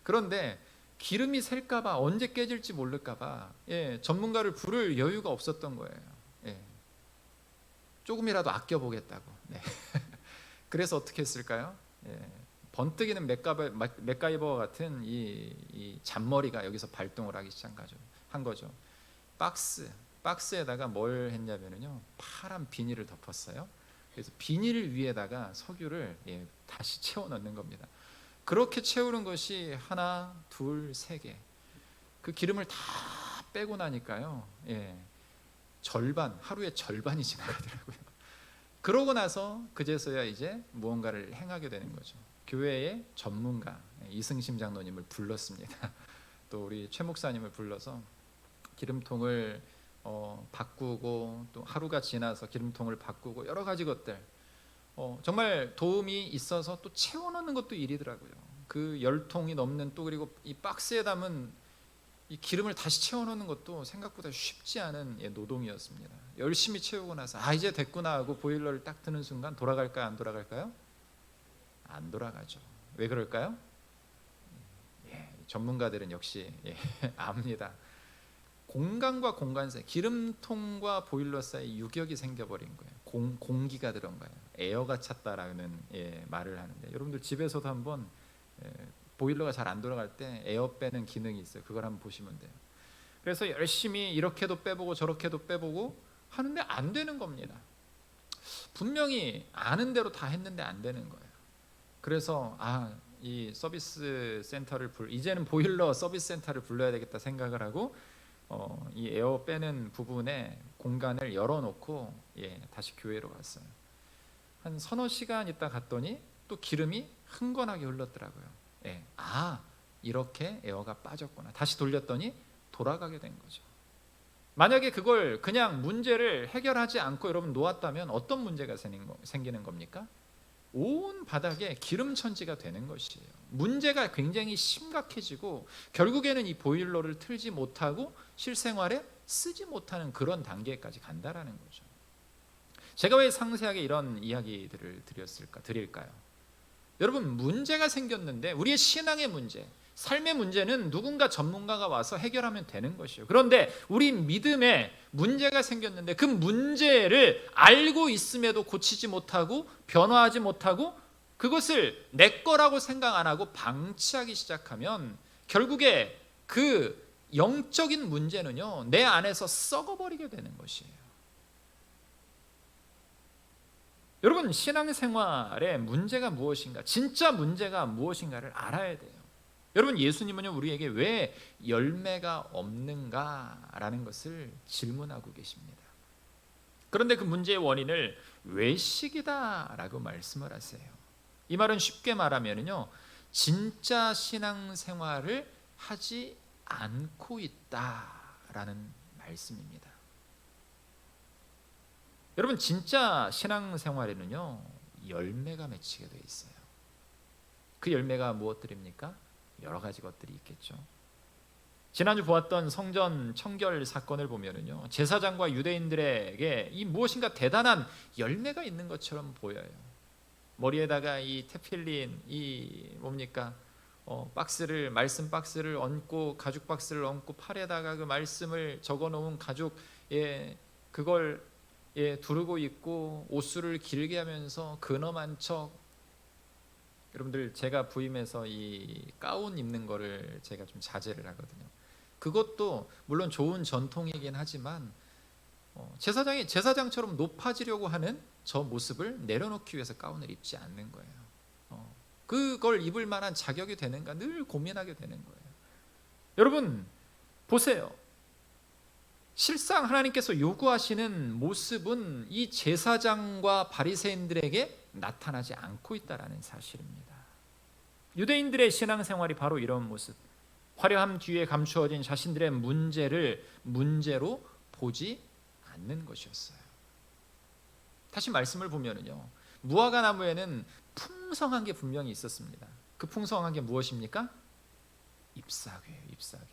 그런데 기름이 셀까봐, 언제 깨질지 모를까봐 전문가를 부를 여유가 없었던 거예요. 조금이라도 아껴보겠다고. 그래서 어떻게 했을까요? 번뜩이는 맥가이버 같은 이 잔머리가 여기서 발동을 하기 시작한 거죠. 박스에다가 뭘 했냐면요, 파란 비닐을 덮었어요. 그래서 비닐 위에다가 석유를 다시 채워 넣는 겁니다. 그렇게 채우는 것이 하나, 둘, 세 개. 그 기름을 다 빼고 나니까요, 하루의 절반이 지나가더라고요. 그러고 나서 그제서야 이제 무언가를 행하게 되는 거죠. 교회의 전문가 이승심 장로님을 불렀습니다. 또 우리 최 목사님을 불러서 기름통을 바꾸고, 또 하루가 지나서 기름통을 바꾸고, 여러 가지 것들 정말 도움이 있어서 또 채워넣는 것도 일이더라고요. 그 10통이 넘는, 또 그리고 이 박스에 담은 이 기름을 다시 채워넣는 것도 생각보다 쉽지 않은 노동이었습니다. 열심히 채우고 나서 이제 됐구나 하고 보일러를 딱 트는 순간 돌아갈까요? 안 돌아갈까요? 안 돌아가죠. 왜 그럴까요? 전문가들은 역시 압니다. 공간과 공간 사이, 기름통과 보일러 사이 유격이 생겨버린 거예요. 공기가 들어간 거예요. 에어가 찼다라는 말을 하는데, 여러분들 집에서도 한번 보일러가 잘 안 돌아갈 때 에어 빼는 기능이 있어요. 그걸 한번 보시면 돼요. 그래서 열심히 이렇게도 빼보고 저렇게도 빼보고 하는데 안 되는 겁니다. 분명히 아는 대로 다 했는데 안 되는 거예요. 그래서 이 서비스 센터를 이제는 보일러 서비스 센터를 불러야 되겠다 생각을 하고 이 에어 빼는 부분에 공간을 열어놓고 다시 교회로 갔어요. 한 서너 시간 있다 갔더니 또 기름이 흥건하게 흘렀더라고요. 예. 아, 이렇게 에어가 빠졌구나. 다시 돌렸더니 돌아가게 된 거죠. 만약에 그걸 그냥 문제를 해결하지 않고 여러분 놓았다면 어떤 문제가 생기는 겁니까? 온 바닥에 기름천지가 되는 것이에요. 문제가 굉장히 심각해지고 결국에는 이 보일러를 틀지 못하고 실생활에 쓰지 못하는 그런 단계까지 간다라는 거죠. 제가 왜 상세하게 이런 이야기들을 드릴까요? 여러분, 문제가 생겼는데 우리의 신앙의 문제, 삶의 문제는 누군가 전문가가 와서 해결하면 되는 것이에요. 그런데 우리 믿음에 문제가 생겼는데 그 문제를 알고 있음에도 고치지 못하고 변화하지 못하고 그것을 내 거라고 생각 안 하고 방치하기 시작하면 결국에 그 영적인 문제는요, 내 안에서 썩어버리게 되는 것이에요. 여러분, 신앙생활의 문제가 무엇인가, 진짜 문제가 무엇인가를 알아야 돼요. 여러분, 예수님은요 우리에게 왜 열매가 없는가라는 것을 질문하고 계십니다. 그런데 그 문제의 원인을 외식이다라고 말씀을 하세요. 이 말은 쉽게 말하면요, 진짜 신앙생활을 하지 않고 있다라는 말씀입니다. 여러분, 진짜 신앙생활에는요 열매가 맺히게 되어 있어요. 그 열매가 무엇들입니까? 여러 가지 것들이 있겠죠. 지난주 보았던 성전 청결 사건을 보면은요, 제사장과 유대인들에게 이 무엇인가 대단한 열매가 있는 것처럼 보여요. 머리에다가 이 테필린, 이 뭡니까? 박스를, 말씀 박스를 얹고, 가죽 박스를 얹고, 팔에다가 그 말씀을 적어놓은 가죽, 그걸 두르고 있고, 옷수를 길게 하면서 근엄한 척. 여러분들, 제가 부임해서 이 가운 입는 거를 제가 좀 자제를 하거든요. 그것도 물론 좋은 전통이긴 하지만 제사장이 제사장처럼 높아지려고 하는 저 모습을 내려놓기 위해서 가운을 입지 않는 거예요. 그걸 입을 만한 자격이 되는가 늘 고민하게 되는 거예요. 여러분 보세요. 실상 하나님께서 요구하시는 모습은 이 제사장과 바리새인들에게 나타나지 않고 있다라는 사실입니다. 유대인들의 신앙생활이 바로 이런 모습, 화려함 뒤에 감추어진 자신들의 문제를 문제로 보지 않는 것이었어요. 다시 말씀을 보면은요, 무화과 나무에는 풍성한 게 분명히 있었습니다. 그 풍성한 게 무엇입니까? 잎사귀예요. 잎사귀.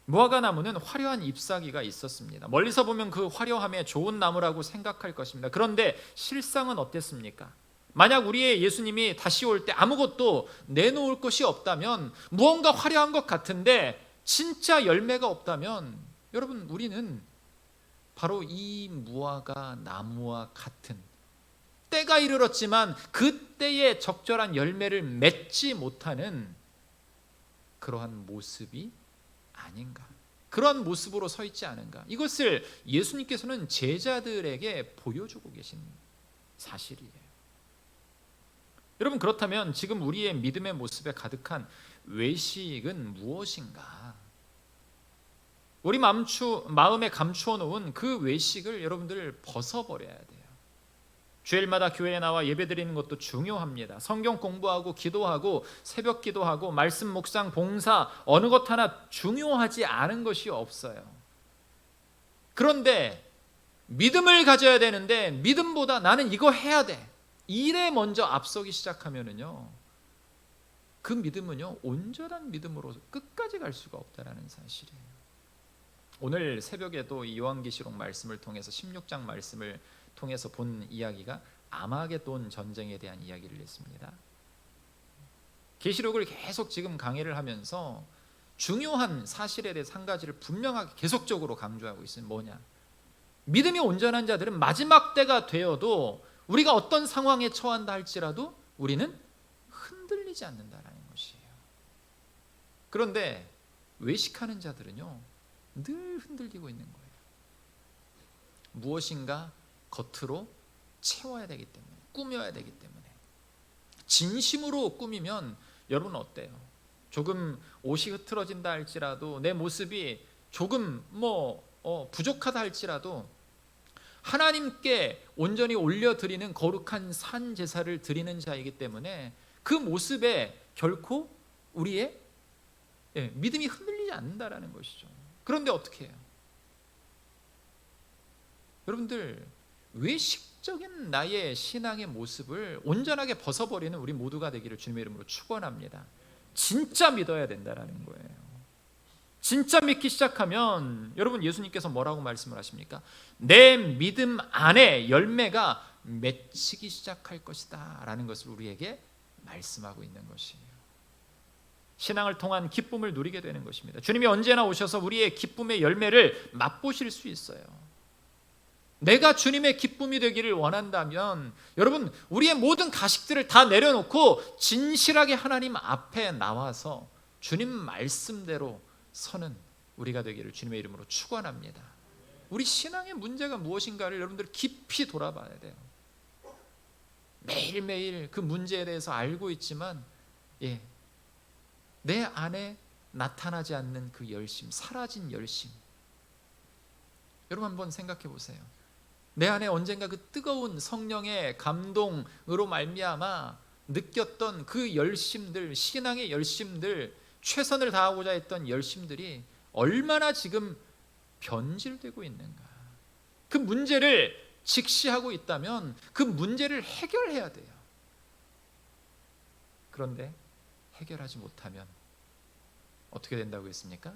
무화과 나무는 화려한 잎사귀가 있었습니다. 멀리서 보면 그 화려함에 좋은 나무라고 생각할 것입니다. 그런데 실상은 어땠습니까? 만약 우리의 예수님이 다시 올 때 아무것도 내놓을 것이 없다면, 무언가 화려한 것 같은데 진짜 열매가 없다면, 여러분 우리는 바로 이 무화과 나무와 같은, 때가 이르렀지만 그 때에 적절한 열매를 맺지 못하는 그러한 모습이 아닌가, 그런 모습으로 서 있지 않은가, 이것을 예수님께서는 제자들에게 보여주고 계신 사실이에요. 여러분, 그렇다면 지금 우리의 믿음의 모습에 가득한 외식은 무엇인가? 우리 마음에 감추어 놓은 그 외식을 여러분들 벗어버려야 돼요. 주일마다 교회에 나와 예배드리는 것도 중요합니다. 성경 공부하고 기도하고 새벽 기도하고 말씀 묵상 봉사, 어느 것 하나 중요하지 않은 것이 없어요. 그런데 믿음을 가져야 되는데 믿음보다 나는 이거 해야 돼, 일에 먼저 앞서기 시작하면은요, 그 믿음은요 온전한 믿음으로 끝까지 갈 수가 없다라는 사실이에요. 오늘 새벽에도 이 요한계시록 말씀을 통해서 16장 말씀을 통해서 본 이야기가 아마게돈 전쟁에 대한 이야기를 했습니다. 계시록을 계속 지금 강의를 하면서 중요한 사실에 대해서 한 가지를 분명하게 계속적으로 강조하고 있으면 뭐냐? 믿음이 온전한 자들은 마지막 때가 되어도 우리가 어떤 상황에 처한다 할지라도 우리는 흔들리지 않는다라는 것이에요. 그런데 외식하는 자들은요 늘 흔들리고 있는 거예요. 무엇인가 겉으로 채워야 되기 때문에, 꾸며야 되기 때문에. 진심으로 꾸미면 여러분 어때요? 조금 옷이 흐트러진다 할지라도, 내 모습이 조금 부족하다 할지라도 하나님께 온전히 올려드리는 거룩한 산 제사를 드리는 자이기 때문에 그 모습에 결코 우리의 믿음이 흔들리지 않는다라는 것이죠. 그런데 어떻게 해요? 여러분들, 외식적인 나의 신앙의 모습을 온전하게 벗어버리는 우리 모두가 되기를 주님의 이름으로 축원합니다. 진짜 믿어야 된다라는 거예요. 진짜 믿기 시작하면 여러분, 예수님께서 뭐라고 말씀을 하십니까? 내 믿음 안에 열매가 맺히기 시작할 것이다 라는 것을 우리에게 말씀하고 있는 것이에요. 신앙을 통한 기쁨을 누리게 되는 것입니다. 주님이 언제나 오셔서 우리의 기쁨의 열매를 맛보실 수 있어요. 내가 주님의 기쁨이 되기를 원한다면 여러분, 우리의 모든 가식들을 다 내려놓고 진실하게 하나님 앞에 나와서 주님 말씀대로 서는 우리가 되기를 주님의 이름으로 축원합니다. 우리 신앙의 문제가 무엇인가를 여러분들 깊이 돌아봐야 돼요. 매일매일 그 문제에 대해서 알고 있지만 내 안에 나타나지 않는 그 열심, 사라진 열심. 여러분 한번 생각해 보세요. 내 안에 언젠가 그 뜨거운 성령의 감동으로 말미암아 느꼈던 그 열심들, 신앙의 열심들, 최선을 다하고자 했던 열심들이 얼마나 지금 변질되고 있는가. 그 문제를 직시하고 있다면 그 문제를 해결해야 돼요. 그런데 해결하지 못하면 어떻게 된다고 했습니까?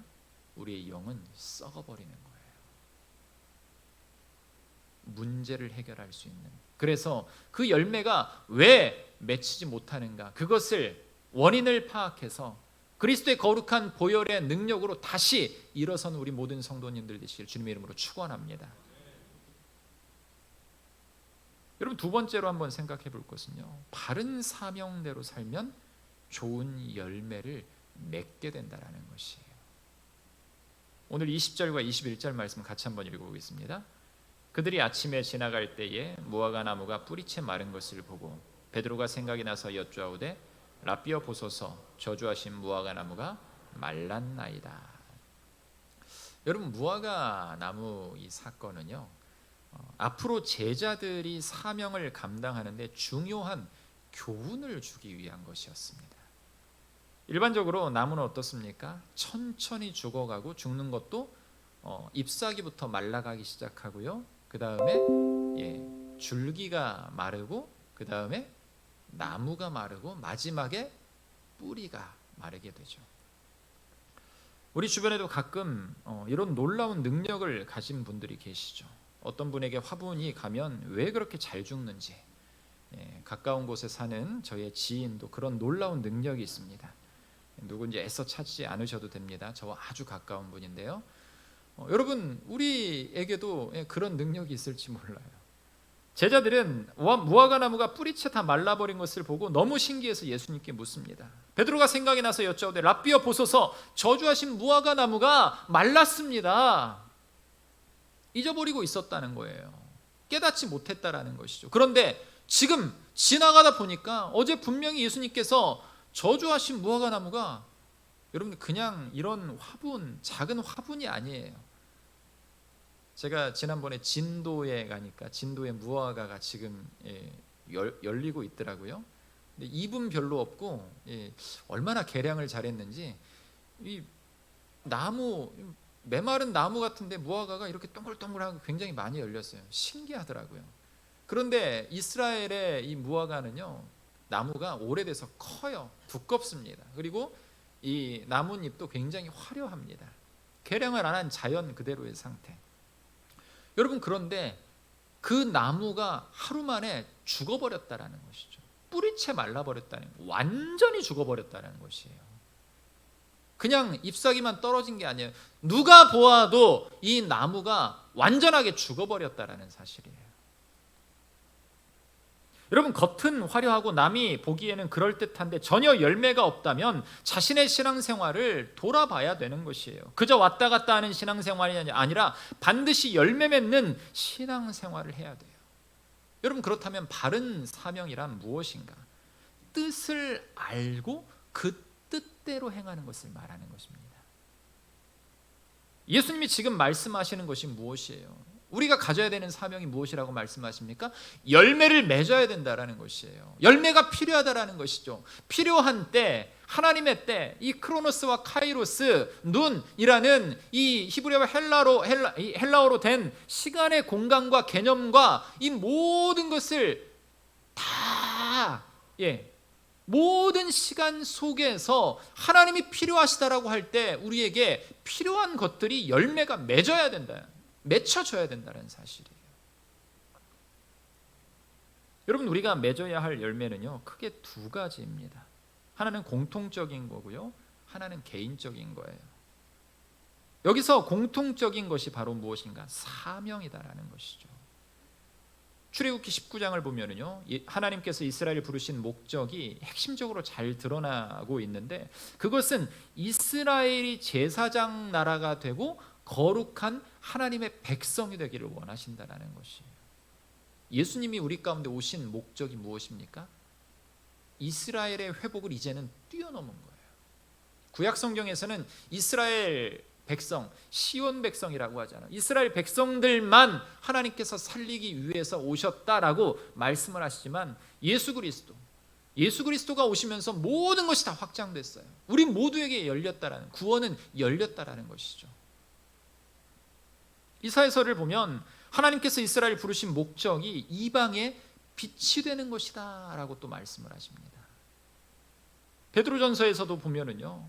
우리의 영은 썩어버리는 거예요. 문제를 해결할 수 있는. 그래서 그 열매가 왜 맺히지 못하는가, 그것을 원인을 파악해서 그리스도의 거룩한 보혈의 능력으로 다시 일어선 우리 모든 성도님들 되시길 주님의 이름으로 축원합니다. 여러분, 두 번째로 한번 생각해 볼 것은요, 바른 사명대로 살면 좋은 열매를 맺게 된다라는 것이에요. 오늘 20절과 21절 말씀 같이 한번 읽어보겠습니다. 그들이 아침에 지나갈 때에 무화과 나무가 뿌리채 마른 것을 보고 베드로가 생각이 나서 여쭈아오되 라삐어 보소서, 저주하신 무화과 나무가 말랐나이다. 여러분, 무화과 나무 이 사건은요, 앞으로 제자들이 사명을 감당하는데 중요한 교훈을 주기 위한 것이었습니다. 일반적으로 나무는 어떻습니까? 천천히 죽어가고 죽는 것도 잎사귀부터 말라가기 시작하고요. 그 다음에 줄기가 마르고 그 다음에 나무가 마르고 마지막에 뿌리가 마르게 되죠. 우리 주변에도 가끔 이런 놀라운 능력을 가진 분들이 계시죠. 어떤 분에게 화분이 가면 왜 그렇게 잘 죽는지, 가까운 곳에 사는 저의 지인도 그런 놀라운 능력이 있습니다. 누군지 애써 찾지 않으셔도 됩니다. 저와 아주 가까운 분인데요. 여러분, 우리에게도 그런 능력이 있을지 몰라요. 제자들은 무화과 나무가 뿌리채 다 말라버린 것을 보고 너무 신기해서 예수님께 묻습니다. 베드로가 생각이 나서 여쭤오되 라삐어 보소서, 저주하신 무화과 나무가 말랐습니다. 잊어버리고 있었다는 거예요. 깨닫지 못했다라는 것이죠. 그런데 지금 지나가다 보니까 어제 분명히 예수님께서 저주하신 무화과 나무가, 여러분, 그냥 이런 화분, 작은 화분이 아니에요. 제가 지난번에 진도에 가니까 진도에 무화과가 지금 열리고 있더라고요. 근데 잎은 별로 없고 얼마나 개량을 잘했는지 이 나무, 메마른 나무 같은데 무화과가 이렇게 동글동글하고 굉장히 많이 열렸어요. 신기하더라고요. 그런데 이스라엘의 이 무화과는요, 나무가 오래돼서 커요. 두껍습니다. 그리고 이 나뭇잎도 굉장히 화려합니다. 개량을 안 한 자연 그대로의 상태. 여러분, 그런데 그 나무가 하루 만에 죽어버렸다라는 것이죠. 뿌리채 말라버렸다는 거, 완전히 죽어버렸다는 것이에요. 그냥 잎사귀만 떨어진 게 아니에요. 누가 보아도 이 나무가 완전하게 죽어버렸다라는 사실이에요. 여러분, 겉은 화려하고 남이 보기에는 그럴듯한데 전혀 열매가 없다면 자신의 신앙생활을 돌아봐야 되는 것이에요. 그저 왔다 갔다 하는 신앙생활이 아니라 반드시 열매 맺는 신앙생활을 해야 돼요. 여러분, 그렇다면 바른 사명이란 무엇인가? 뜻을 알고 그 뜻대로 행하는 것을 말하는 것입니다. 예수님이 지금 말씀하시는 것이 무엇이에요? 우리가 가져야 되는 사명이 무엇이라고 말씀하십니까? 열매를 맺어야 된다라는 것이에요. 열매가 필요하다라는 것이죠. 필요한 때, 하나님의 때, 이 크로노스와 카이로스, 눈이라는 이 히브리어와 헬라어로 된 시간의 공간과 개념과 이 모든 것을 다 모든 시간 속에서 하나님이 필요하시다라고 할 때 우리에게 필요한 것들이 열매가 맺어야 된다, 맺혀져야 된다는 사실이에요. 여러분, 우리가 맺어야 할 열매는요, 크게 두 가지입니다. 하나는 공통적인 거고요, 하나는 개인적인 거예요. 여기서 공통적인 것이 바로 무엇인가? 사명이다라는 것이죠. 출애굽기 19장을 보면은요, 하나님께서 이스라엘을 부르신 목적이 핵심적으로 잘 드러나고 있는데, 그것은 이스라엘이 제사장 나라가 되고 거룩한 하나님의 백성이 되기를 원하신다라는 것이에요. 예수님이 우리 가운데 오신 목적이 무엇입니까? 이스라엘의 회복을 이제는 뛰어넘은 거예요. 구약 성경에서는 이스라엘 백성, 시온 백성이라고 하잖아요. 이스라엘 백성들만 하나님께서 살리기 위해서 오셨다라고 말씀을 하시지만 예수 그리스도가 오시면서 모든 것이 다 확장됐어요. 우리 모두에게 열렸다라는, 구원은 열렸다라는 것이죠. 이사야서를 보면 하나님께서 이스라엘을 부르신 목적이 이방의 빛이 되는 것이다 라고 또 말씀을 하십니다. 베드로전서에서도 보면은요,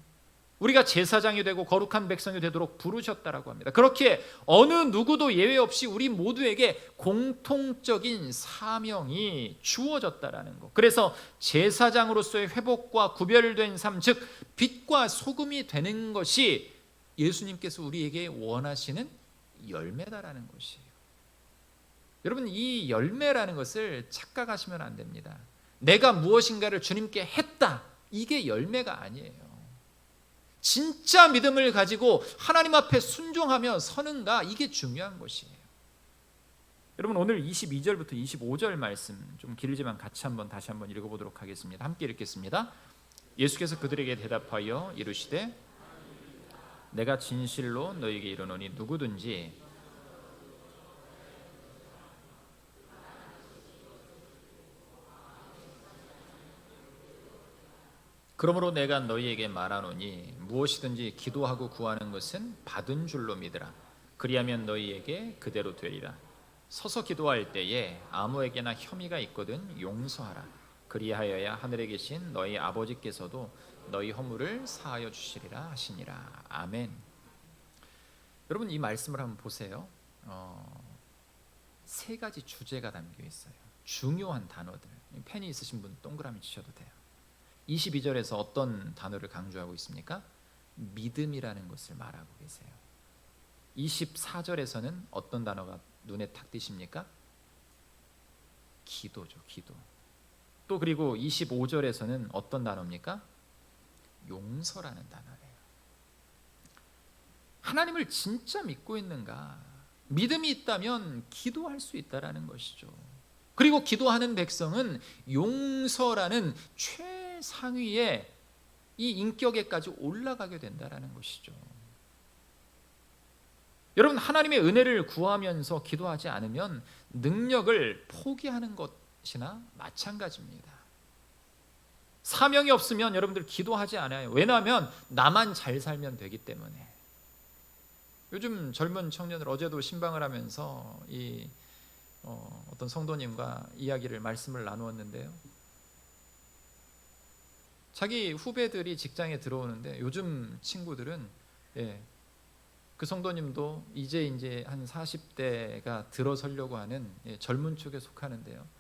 우리가 제사장이 되고 거룩한 백성이 되도록 부르셨다라고 합니다. 그렇게 어느 누구도 예외 없이 우리 모두에게 공통적인 사명이 주어졌다라는 것. 그래서 제사장으로서의 회복과 구별된 삶, 즉 빛과 소금이 되는 것이 예수님께서 우리에게 원하시는 열매다라는 것이에요. 여러분, 이 열매라는 것을 착각하시면 안 됩니다. 내가 무엇인가를 주님께 했다, 이게 열매가 아니에요. 진짜 믿음을 가지고 하나님 앞에 순종하며 서는가, 이게 중요한 것이에요. 여러분, 오늘 22절부터 25절 말씀 좀 길지만 같이 다시 한번 읽어보도록 하겠습니다. 함께 읽겠습니다. 예수께서 그들에게 대답하여 이르시되 내가 진실로 너희에게 이르노니 누구든지 그러므로 내가 너희에게 말하노니 무엇이든지 기도하고 구하는 것은 받은 줄로 믿으라. 그리하면 너희에게 그대로 되리라. 서서 기도할 때에 아무에게나 혐의가 있거든 용서하라. 그리하여야 하늘에 계신 너희 아버지께서도 너희 허물을 사하여 주시리라 하시니라. 아멘. 여러분, 이 말씀을 한번 보세요. 세 가지 주제가 담겨 있어요. 중요한 단어들. 펜이 있으신 분 동그라미 치셔도 돼요. 22절에서 어떤 단어를 강조하고 있습니까? 믿음이라는 것을 말하고 계세요. 24절에서는 어떤 단어가 눈에 탁 띄십니까? 기도죠, 기도. 또 그리고 25절에서는 어떤 단어입니까? 용서라는 단어예요. 하나님을 진짜 믿고 있는가? 믿음이 있다면 기도할 수 있다라는 것이죠. 그리고 기도하는 백성은 용서라는 최상위의 이 인격에까지 올라가게 된다라는 것이죠. 여러분, 하나님의 은혜를 구하면서 기도하지 않으면 능력을 포기하는 것이나 마찬가지입니다. 사명이 없으면 여러분들 기도하지 않아요. 왜냐하면 나만 잘 살면 되기 때문에. 요즘 젊은 청년들, 어제도 신방을 하면서 어떤 성도님과 말씀을 나누었는데요. 자기 후배들이 직장에 들어오는데 요즘 친구들은 그 성도님도 이제 한 40대가 들어서려고 하는 젊은 쪽에 속하는데요.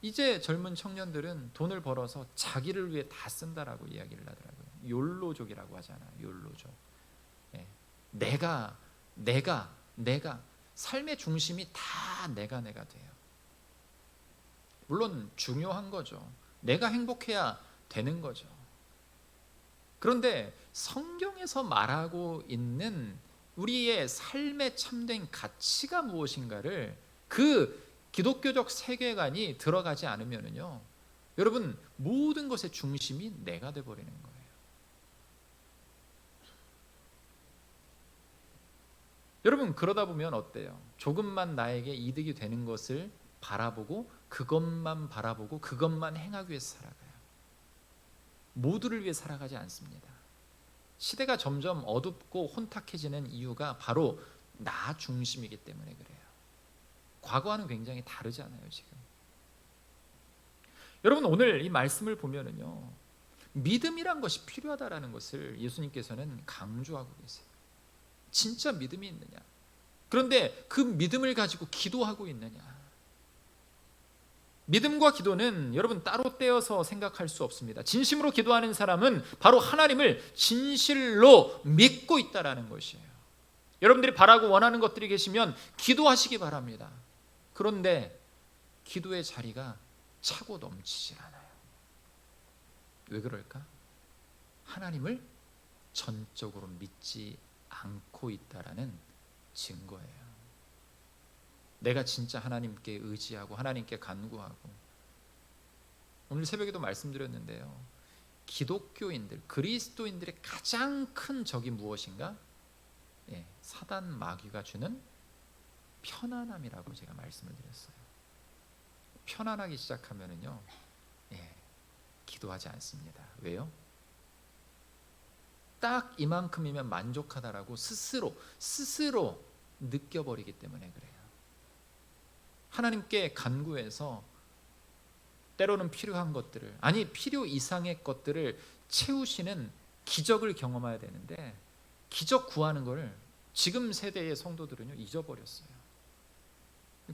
이제 젊은 청년들은 돈을 벌어서 자기를 위해 다 쓴다라고 이야기를 하더라고요. 욜로족이라고 하잖아요. 욜로족. 내가 삶의 중심이 다 내가 돼요. 물론 중요한 거죠. 내가 행복해야 되는 거죠. 그런데 성경에서 말하고 있는 우리의 삶의 참된 가치가 무엇인가를 그 기독교적 세계관이 들어가지 않으면요, 여러분, 모든 것의 중심이 내가 돼버리는 거예요. 여러분 그러다 보면 어때요? 조금만 나에게 이득이 되는 것을 바라보고 그것만 바라보고 그것만 행하기 위해서 살아가요. 모두를 위해 살아가지 않습니다. 시대가 점점 어둡고 혼탁해지는 이유가 바로 나 중심이기 때문에 그래요. 과거와는 굉장히 다르잖아요 지금. 여러분 오늘 이 말씀을 보면은요, 믿음이란 것이 필요하다라는 것을 예수님께서는 강조하고 계세요. 진짜 믿음이 있느냐? 그런데 그 믿음을 가지고 기도하고 있느냐? 믿음과 기도는 여러분 따로 떼어서 생각할 수 없습니다. 진심으로 기도하는 사람은 바로 하나님을 진실로 믿고 있다라는 것이에요. 여러분들이 바라고 원하는 것들이 계시면 기도하시기 바랍니다. 그런데 기도의 자리가 차고 넘치질 않아요. 왜 그럴까? 하나님을 전적으로 믿지 않고 있다라는 증거예요. 내가 진짜 하나님께 의지하고 하나님께 간구하고, 오늘 새벽에도 말씀드렸는데요, 기독교인들, 그리스도인들의 가장 큰 적이 무엇인가? 사단 마귀가 주는 편안함이라고 제가 말씀을 드렸어요. 편안하기 시작하면은요, 기도하지 않습니다. 왜요? 딱 이만큼이면 만족하다라고 스스로 느껴버리기 때문에 그래요. 하나님께 간구해서 때로는 필요한 것들을, 아니 필요 이상의 것들을 채우시는 기적을 경험해야 되는데, 기적 구하는 걸 지금 세대의 성도들은요 잊어버렸어요.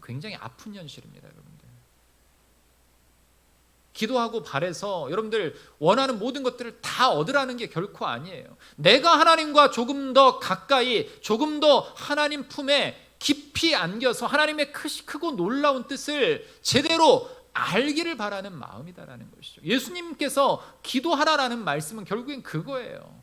굉장히 아픈 현실입니다, 여러분들. 기도하고 바래서 여러분들 원하는 모든 것들을 다 얻으라는 게 결코 아니에요. 내가 하나님과 조금 더 가까이, 조금 더 하나님 품에 깊이 안겨서 하나님의 크고 놀라운 뜻을 제대로 알기를 바라는 마음이다라는 것이죠. 예수님께서 기도하라라는 말씀은 결국엔 그거예요.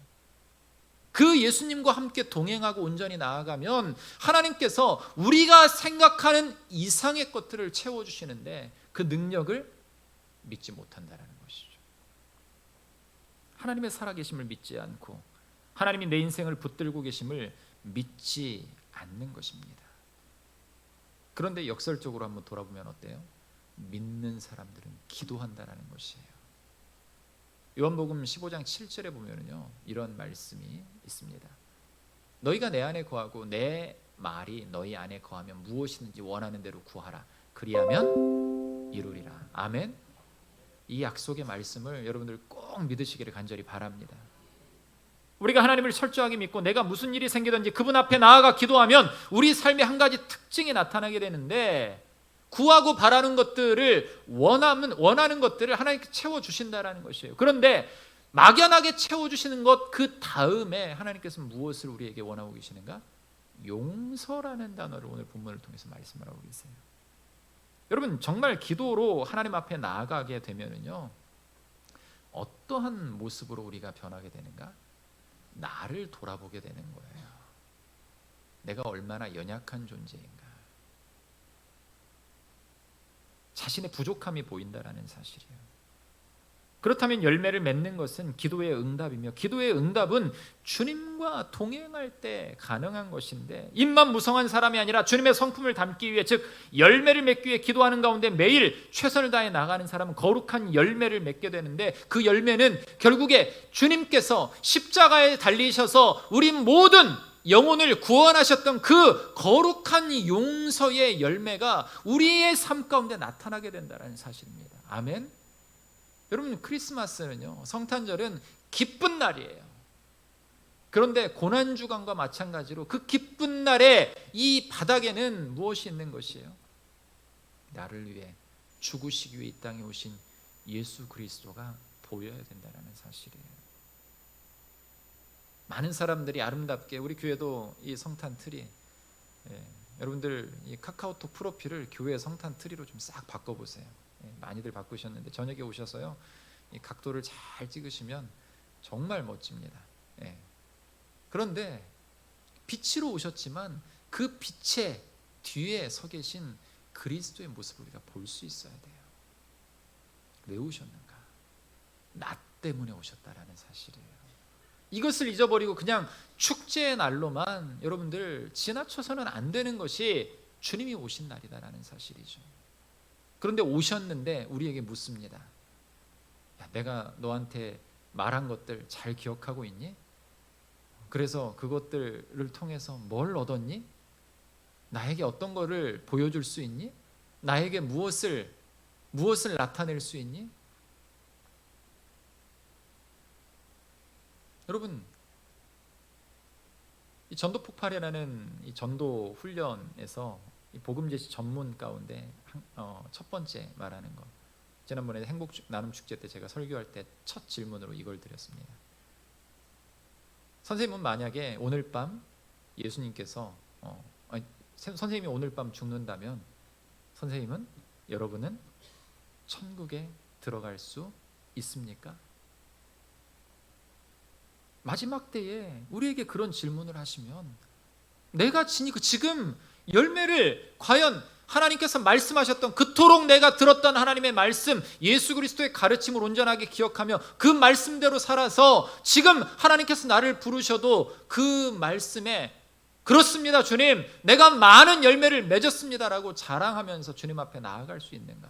그 예수님과 함께 동행하고 온전히 나아가면 하나님께서 우리가 생각하는 이상의 것들을 채워주시는데 그 능력을 믿지 못한다라는 것이죠. 하나님의 살아계심을 믿지 않고 하나님이 내 인생을 붙들고 계심을 믿지 않는 것입니다. 그런데 역설적으로 한번 돌아보면 어때요? 믿는 사람들은 기도한다라는 것이에요. 요한복음 15장 7절에 보면은요, 이런 말씀이 있습니다. 너희가 내 안에 거하고 내 말이 너희 안에 거하면 무엇이든지 원하는 대로 구하라. 그리하면 이루리라. 아멘. 이 약속의 말씀을 여러분들 꼭 믿으시기를 간절히 바랍니다. 우리가 하나님을 철저하게 믿고 내가 무슨 일이 생기든지 그분 앞에 나아가 기도하면 우리 삶의 한 가지 특징이 나타나게 되는데, 구하고 바라는 것들을 원하는 것들을 하나님께 채워주신다라는 것이에요. 그런데 막연하게 채워주시는 것 그 다음에 하나님께서는 무엇을 우리에게 원하고 계시는가? 용서라는 단어를 오늘 본문을 통해서 말씀을 하고 계세요. 여러분 정말 기도로 하나님 앞에 나아가게 되면은요, 어떠한 모습으로 우리가 변하게 되는가? 나를 돌아보게 되는 거예요. 내가 얼마나 연약한 존재인가, 자신의 부족함이 보인다라는 사실이에요. 그렇다면 열매를 맺는 것은 기도의 응답이며, 기도의 응답은 주님과 동행할 때 가능한 것인데, 입만 무성한 사람이 아니라 주님의 성품을 담기 위해, 즉 열매를 맺기 위해 기도하는 가운데 매일 최선을 다해 나가는 사람은 거룩한 열매를 맺게 되는데, 그 열매는 결국에 주님께서 십자가에 달리셔서 우리 모든 영혼을 구원하셨던 그 거룩한 용서의 열매가 우리의 삶 가운데 나타나게 된다는 사실입니다. 아멘. 여러분 크리스마스는요, 성탄절은 기쁜 날이에요. 그런데 고난주간과 마찬가지로 그 기쁜 날에 이 바닥에는 무엇이 있는 것이에요? 나를 위해 죽으시기 위해 이 땅에 오신 예수 그리스도가 보여야 된다는 사실이에요. 많은 사람들이 아름답게, 우리 교회도 이 성탄 트리, 여러분들 이 카카오톡 프로필을 교회 성탄 트리로 좀 싹 바꿔보세요. 많이들 바꾸셨는데 저녁에 오셔서요, 이 각도를 잘 찍으시면 정말 멋집니다. 그런데 빛으로 오셨지만 그 빛의 뒤에 서 계신 그리스도의 모습을 우리가 볼 수 있어야 돼요. 왜 오셨는가? 나 때문에 오셨다라는 사실이에요. 이것을 잊어버리고 그냥 축제의 날로만 여러분들 지나쳐서는 안 되는 것이 주님이 오신 날이다라는 사실이죠. 그런데 오셨는데 우리에게 묻습니다. 야, 내가 너한테 말한 것들 잘 기억하고 있니? 그래서 그것들을 통해서 뭘 얻었니? 나에게 어떤 거를 보여줄 수 있니? 나에게 무엇을 나타낼 수 있니? 여러분, 이 전도 폭발이라는 이 전도 훈련에서 이 복음 제시 전문 가운데 첫 번째 말하는 거, 지난번에 행복 나눔 축제 때 제가 설교할 때 첫 질문으로 이걸 드렸습니다. 선생님은 만약에 오늘 밤 예수님께서 선생님이 오늘 밤 죽는다면 여러분은 천국에 들어갈 수 있습니까? 마지막 때에 우리에게 그런 질문을 하시면 내가 지금 열매를 과연 하나님께서 말씀하셨던 그토록 내가 들었던 하나님의 말씀, 예수 그리스도의 가르침을 온전하게 기억하며 그 말씀대로 살아서 지금 하나님께서 나를 부르셔도 그 말씀에 그렇습니다 주님, 내가 많은 열매를 맺었습니다라고 자랑하면서 주님 앞에 나아갈 수 있는가?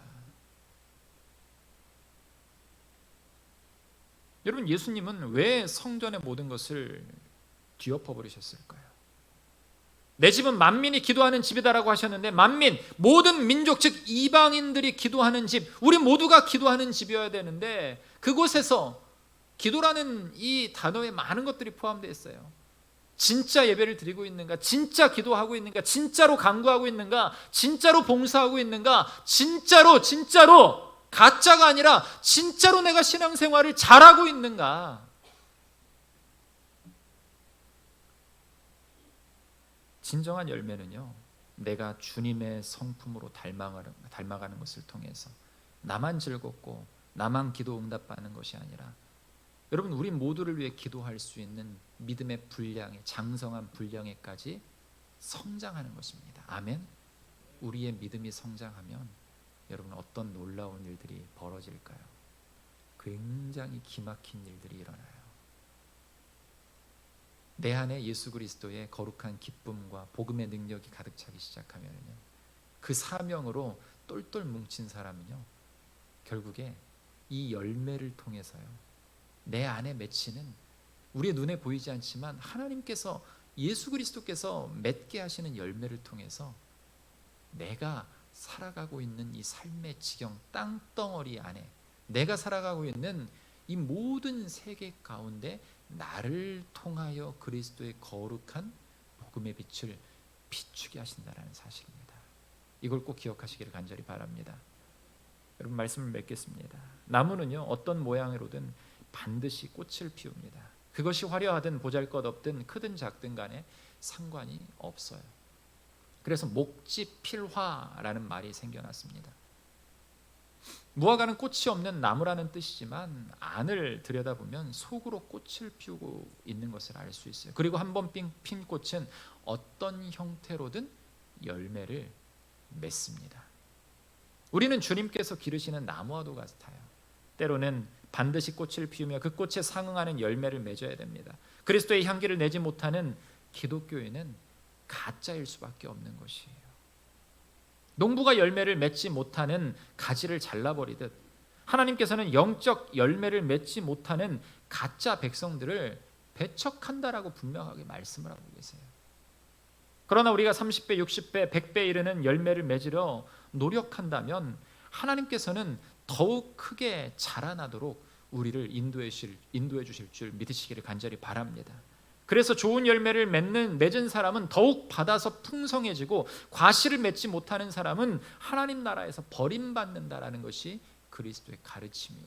여러분, 예수님은 왜 성전의 모든 것을 뒤엎어 버리셨을까요? 내 집은 만민이 기도하는 집이다라고 하셨는데, 만민, 모든 민족, 즉 이방인들이 기도하는 집, 우리 모두가 기도하는 집이어야 되는데 그곳에서 기도라는 이 단어에 많은 것들이 포함되어 있어요. 진짜 예배를 드리고 있는가? 진짜 기도하고 있는가? 진짜로 간구하고 있는가? 진짜로 봉사하고 있는가? 진짜로 가짜가 아니라 진짜로 내가 신앙생활을 잘하고 있는가? 진정한 열매는요, 내가 주님의 성품으로 닮아가는 것을 통해서 나만 즐겁고 나만 기도 응답받는 것이 아니라, 여러분, 우리 모두를 위해 기도할 수 있는 믿음의 분량에, 장성한 분량에까지 성장하는 것입니다. 아멘. 우리의 믿음이 성장하면 여러분, 어떤 놀라운 일들이 벌어질까요? 굉장히 기막힌 일들이 일어나요. 내 안에 예수 그리스도의 거룩한 기쁨과 복음의 능력이 가득 차기 시작하면요, 그 사명으로 똘똘 뭉친 사람은요, 결국에 이 열매를 통해서요, 내 안에 맺히는, 우리의 눈에 보이지 않지만 하나님께서, 예수 그리스도께서 맺게 하시는 열매를 통해서 내가 살아가고 있는 이 삶의 지경, 땅덩어리 안에 내가 살아가고 있는 이 모든 세계 가운데 나를 통하여 그리스도의 거룩한 복음의 빛을 비추게 하신다는 사실입니다. 이걸 꼭 기억하시기를 간절히 바랍니다. 여러분, 말씀을 맺겠습니다. 나무는요, 어떤 모양으로든 반드시 꽃을 피웁니다. 그것이 화려하든 보잘것없든 크든 작든 간에 상관이 없어요. 그래서 목지필화라는 말이 생겨났습니다. 무화과는 꽃이 없는 나무라는 뜻이지만 안을 들여다보면 속으로 꽃을 피우고 있는 것을 알 수 있어요. 그리고 한번 핀 꽃은 어떤 형태로든 열매를 맺습니다. 우리는 주님께서 기르시는 나무와도 같아요. 때로는 반드시 꽃을 피우며 그 꽃에 상응하는 열매를 맺어야 됩니다. 그리스도의 향기를 내지 못하는 기독교인은 가짜일 수밖에 없는 것이에요. 농부가 열매를 맺지 못하는 가지를 잘라버리듯 하나님께서는 영적 열매를 맺지 못하는 가짜 백성들을 배척한다라고 분명하게 말씀을 하고 계세요. 그러나 우리가 30배, 60배, 100배 이르는 열매를 맺으려 노력한다면 하나님께서는 더욱 크게 자라나도록 우리를 인도해 주실 줄 믿으시기를 간절히 바랍니다. 그래서 좋은 열매를 맺은 사람은 더욱 받아서 풍성해지고, 과실을 맺지 못하는 사람은 하나님 나라에서 버림받는다라는 것이 그리스도의 가르침이에요.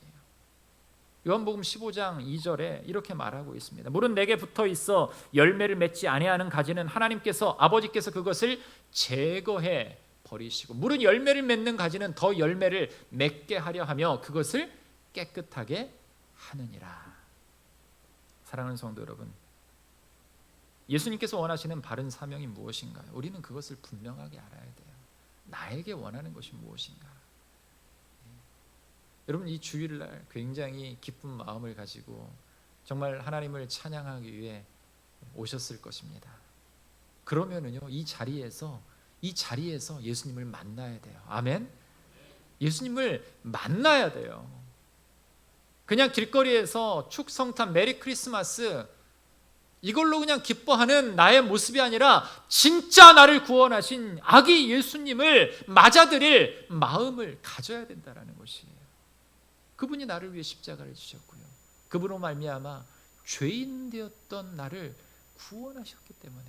요한복음 15장 2절에 이렇게 말하고 있습니다. 물은 내게 붙어 있어 열매를 맺지 아니하는 가지는 아버지께서 그것을 제거해 버리시고, 물은 열매를 맺는 가지는 더 열매를 맺게 하려 하며 그것을 깨끗하게 하느니라. 사랑하는 성도 여러분, 예수님께서 원하시는 바른 사명이 무엇인가요? 우리는 그것을 분명하게 알아야 돼요. 나에게 원하는 것이 무엇인가? 여러분, 이 주일날 굉장히 기쁜 마음을 가지고 정말 하나님을 찬양하기 위해 오셨을 것입니다. 그러면은요, 이 자리에서 예수님을 만나야 돼요. 아멘. 예수님을 만나야 돼요. 그냥 길거리에서 축성탄 메리 크리스마스 이걸로 그냥 기뻐하는 나의 모습이 아니라 진짜 나를 구원하신 아기 예수님을 맞아들일 마음을 가져야 된다는 것이에요. 그분이 나를 위해 십자가를 지셨고요, 그분으로 말미암아 죄인 되었던 나를 구원하셨기 때문에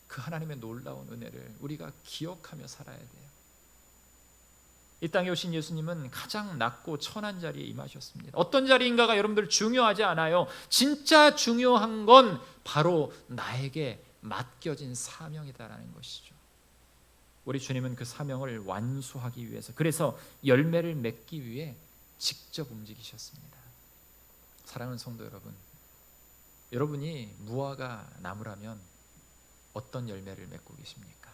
그 하나님의 놀라운 은혜를 우리가 기억하며 살아야 돼요. 이 땅에 오신 예수님은 가장 낮고 천한 자리에 임하셨습니다. 어떤 자리인가가 여러분들 중요하지 않아요. 진짜 중요한 건 바로 나에게 맡겨진 사명이다라는 것이죠. 우리 주님은 그 사명을 완수하기 위해서, 그래서 열매를 맺기 위해 직접 움직이셨습니다. 사랑하는 성도 여러분, 여러분이 무화과 나무라면 어떤 열매를 맺고 계십니까?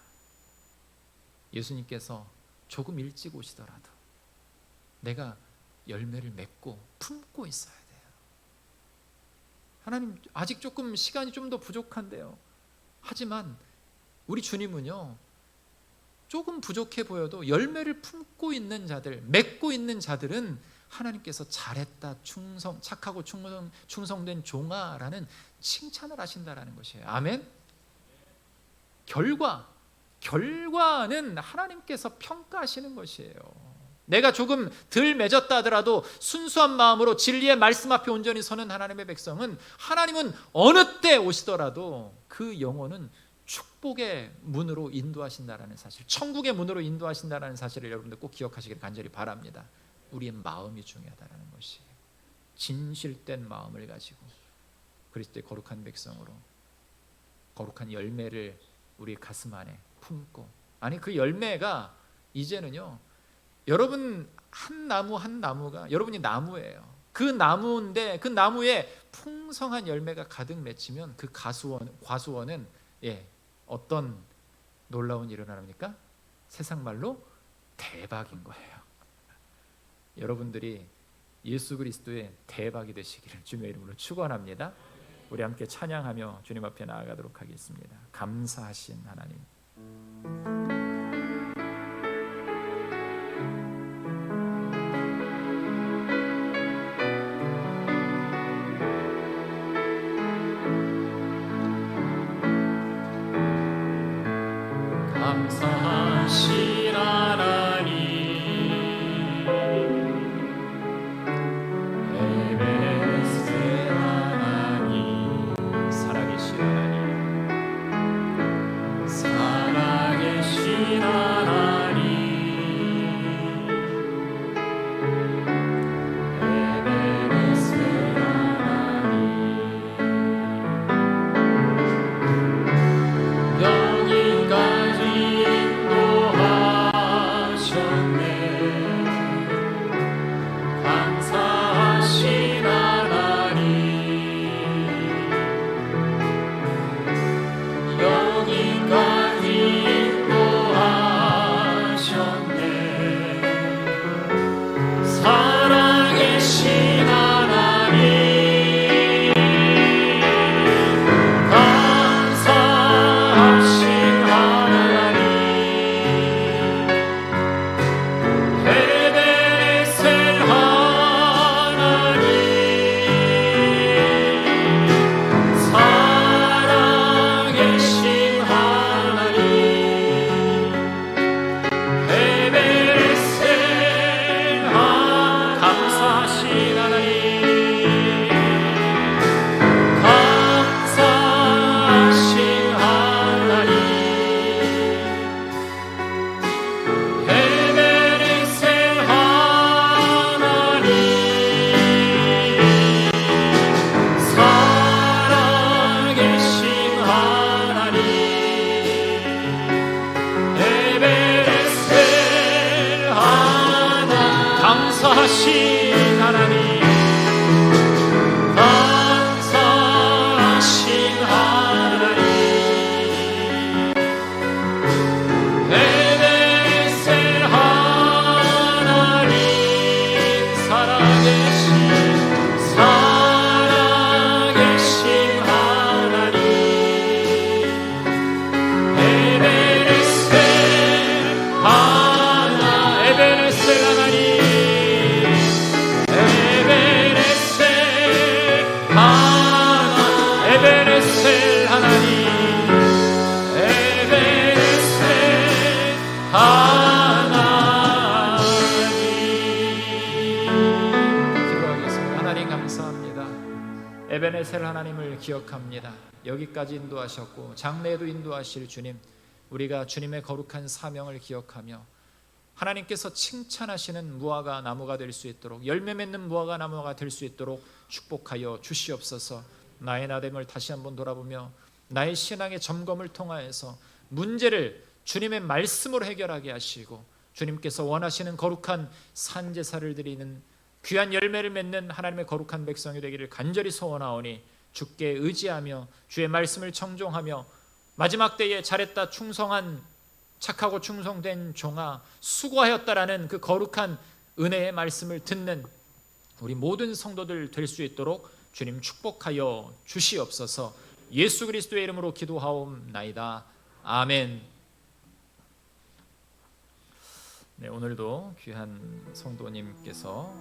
예수님께서 조금 일찍 오시더라도 내가 열매를 맺고 품고 있어야 돼요. 하나님, 아직 조금 시간이 좀 더 부족한데요. 하지만 우리 주님은요, 조금 부족해 보여도 열매를 품고 있는 자들, 맺고 있는 자들은 하나님께서 잘했다, 착하고 충성된 종아라는 칭찬을 하신다라는 것이에요. 아멘. 결과는 하나님께서 평가하시는 것이에요. 내가 조금 덜 맺었다 하더라도 순수한 마음으로 진리의 말씀 앞에 온전히 서는 하나님의 백성은, 하나님은 어느 때 오시더라도 그 영혼은 축복의 문으로 인도하신다라는 사실, 천국의 문으로 인도하신다라는 사실을 여러분들 꼭 기억하시길 간절히 바랍니다. 우리의 마음이 중요하다는 것이에요. 진실된 마음을 가지고 그리스도의 거룩한 백성으로 거룩한 열매를 우리 가슴 안에 품고, 아니 그 열매가 이제는요, 여러분 한 나무가 여러분이 나무예요. 그 나무인데 그 나무에 풍성한 열매가 가득 맺히면 그 과수원은 어떤 놀라운 일이 일어납니까? 세상 말로 대박인 거예요. 여러분들이 예수 그리스도의 대박이 되시기를 주님의 이름으로 축원합니다. 우리 함께 찬양하며 주님 앞에 나아가도록 하겠습니다. 감사하신 하나님, 감사하신 하나님, 에베네스의 하나님, 살아계신 하나님, 살아계신 하나님, 에베네스의 하나님, 여기까지 인도하셨네. 감사하신 하나님, 여기까지 인도하셨네. 살아계신 하나님, 감사하신 하나님, 에베네셀 하나님, 살아계신 하나님, 에베네셀 감사하신 하나님, 감사하신 하나님, 에베네셀 하나님, 살아계신 하나님, 에베네셀 하나님, 감사하신 하나님, 감사하신 하나님, 에베네셀 하나님, 살아계신 하나님, 감사합니다. 에베네셀 하나님을 기억합니다. 여기까지 인도하셨고 장래에도 인도하실 주님, 우리가 주님의 거룩한 사명을 기억하며 하나님께서 칭찬하시는 무화과 나무가 될 수 있도록, 열매 맺는 무화과 나무가 될 수 있도록 축복하여 주시옵소서. 나의 나됨을 다시 한번 돌아보며 나의 신앙의 점검을 통하여서 문제를 주님의 말씀으로 해결하게 하시고, 주님께서 원하시는 거룩한 산제사를 드리는 귀한 열매를 맺는 하나님의 거룩한 백성이 되기를 간절히 소원하오니, 주께 의지하며 주의 말씀을 청종하며 마지막 때에 잘했다 충성한 착하고 충성된 종아 수고하였다라는 그 거룩한 은혜의 말씀을 듣는 우리 모든 성도들 될 수 있도록 주님 축복하여 주시옵소서. 예수 그리스도의 이름으로 기도하옵나이다. 아멘. 네, 오늘도 귀한 성도님께서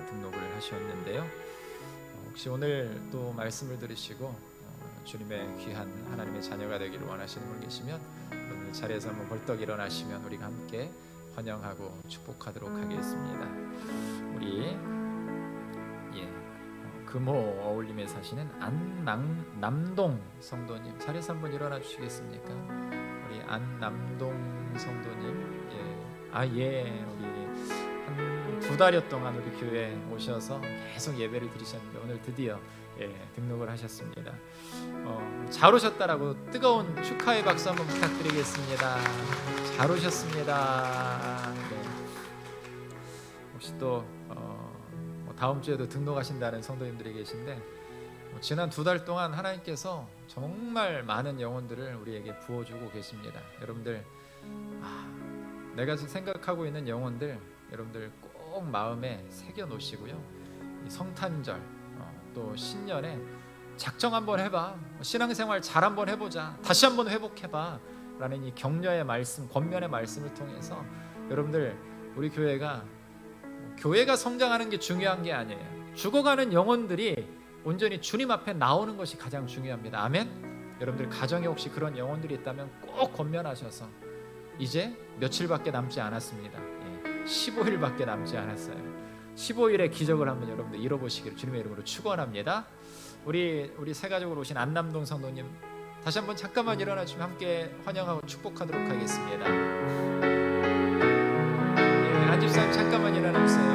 등록을 하셨는데요. 혹시 오늘 또 말씀을 들으시고 주님의 귀한 하나님의 자녀가 되기를 원하시는 분 계시면 오늘 자리에서 한번 벌떡 일어나시면 우리가 함께 환영하고 축복하도록 하겠습니다. 우리 금호 어울림에 사시는 안남동 성도님, 자리에서 한번 일어나 주시겠습니까? 우리 안남동 성도님, 우리 한 2달여 동안 우리 교회에 오셔서 계속 예배를 드리셨는데 오늘 드디어 등록을 하셨습니다. 잘 오셨다라고 뜨거운 축하의 박수 한번 부탁드리겠습니다. 잘 오셨습니다. 네. 혹시 또 다음 주에도 등록하신다는 성도님들이 계신데, 지난 2달 동안 하나님께서 정말 많은 영혼들을 우리에게 부어주고 계십니다. 여러분들, 내가 생각하고 있는 영혼들 여러분들 꼭 마음에 새겨 놓으시고요. 성탄절 또 신년에 작정 한번 해봐, 신앙생활 잘 한번 해보자, 다시 한번 회복해봐 라는 이 격려의 말씀, 권면의 말씀을 통해서 여러분들, 우리 교회가 성장하는 게 중요한 게 아니에요. 죽어가는 영혼들이 온전히 주님 앞에 나오는 것이 가장 중요합니다. 아멘. 여러분들 가정에 혹시 그런 영혼들이 있다면 꼭 권면하셔서, 이제 며칠밖에 남지 않았습니다. 15일밖에 남지 않았어요. 15일의 기적을 한번 여러분들 이뤄보시기를 주님의 이름으로 축원합니다. 우리 새 가족으로 오신 안남동 성도님, 다시 한번 잠깐만 일어나 주시면 함께 환영하고 축복하도록 하겠습니다. 안집사님 잠깐만 일어나 주세요.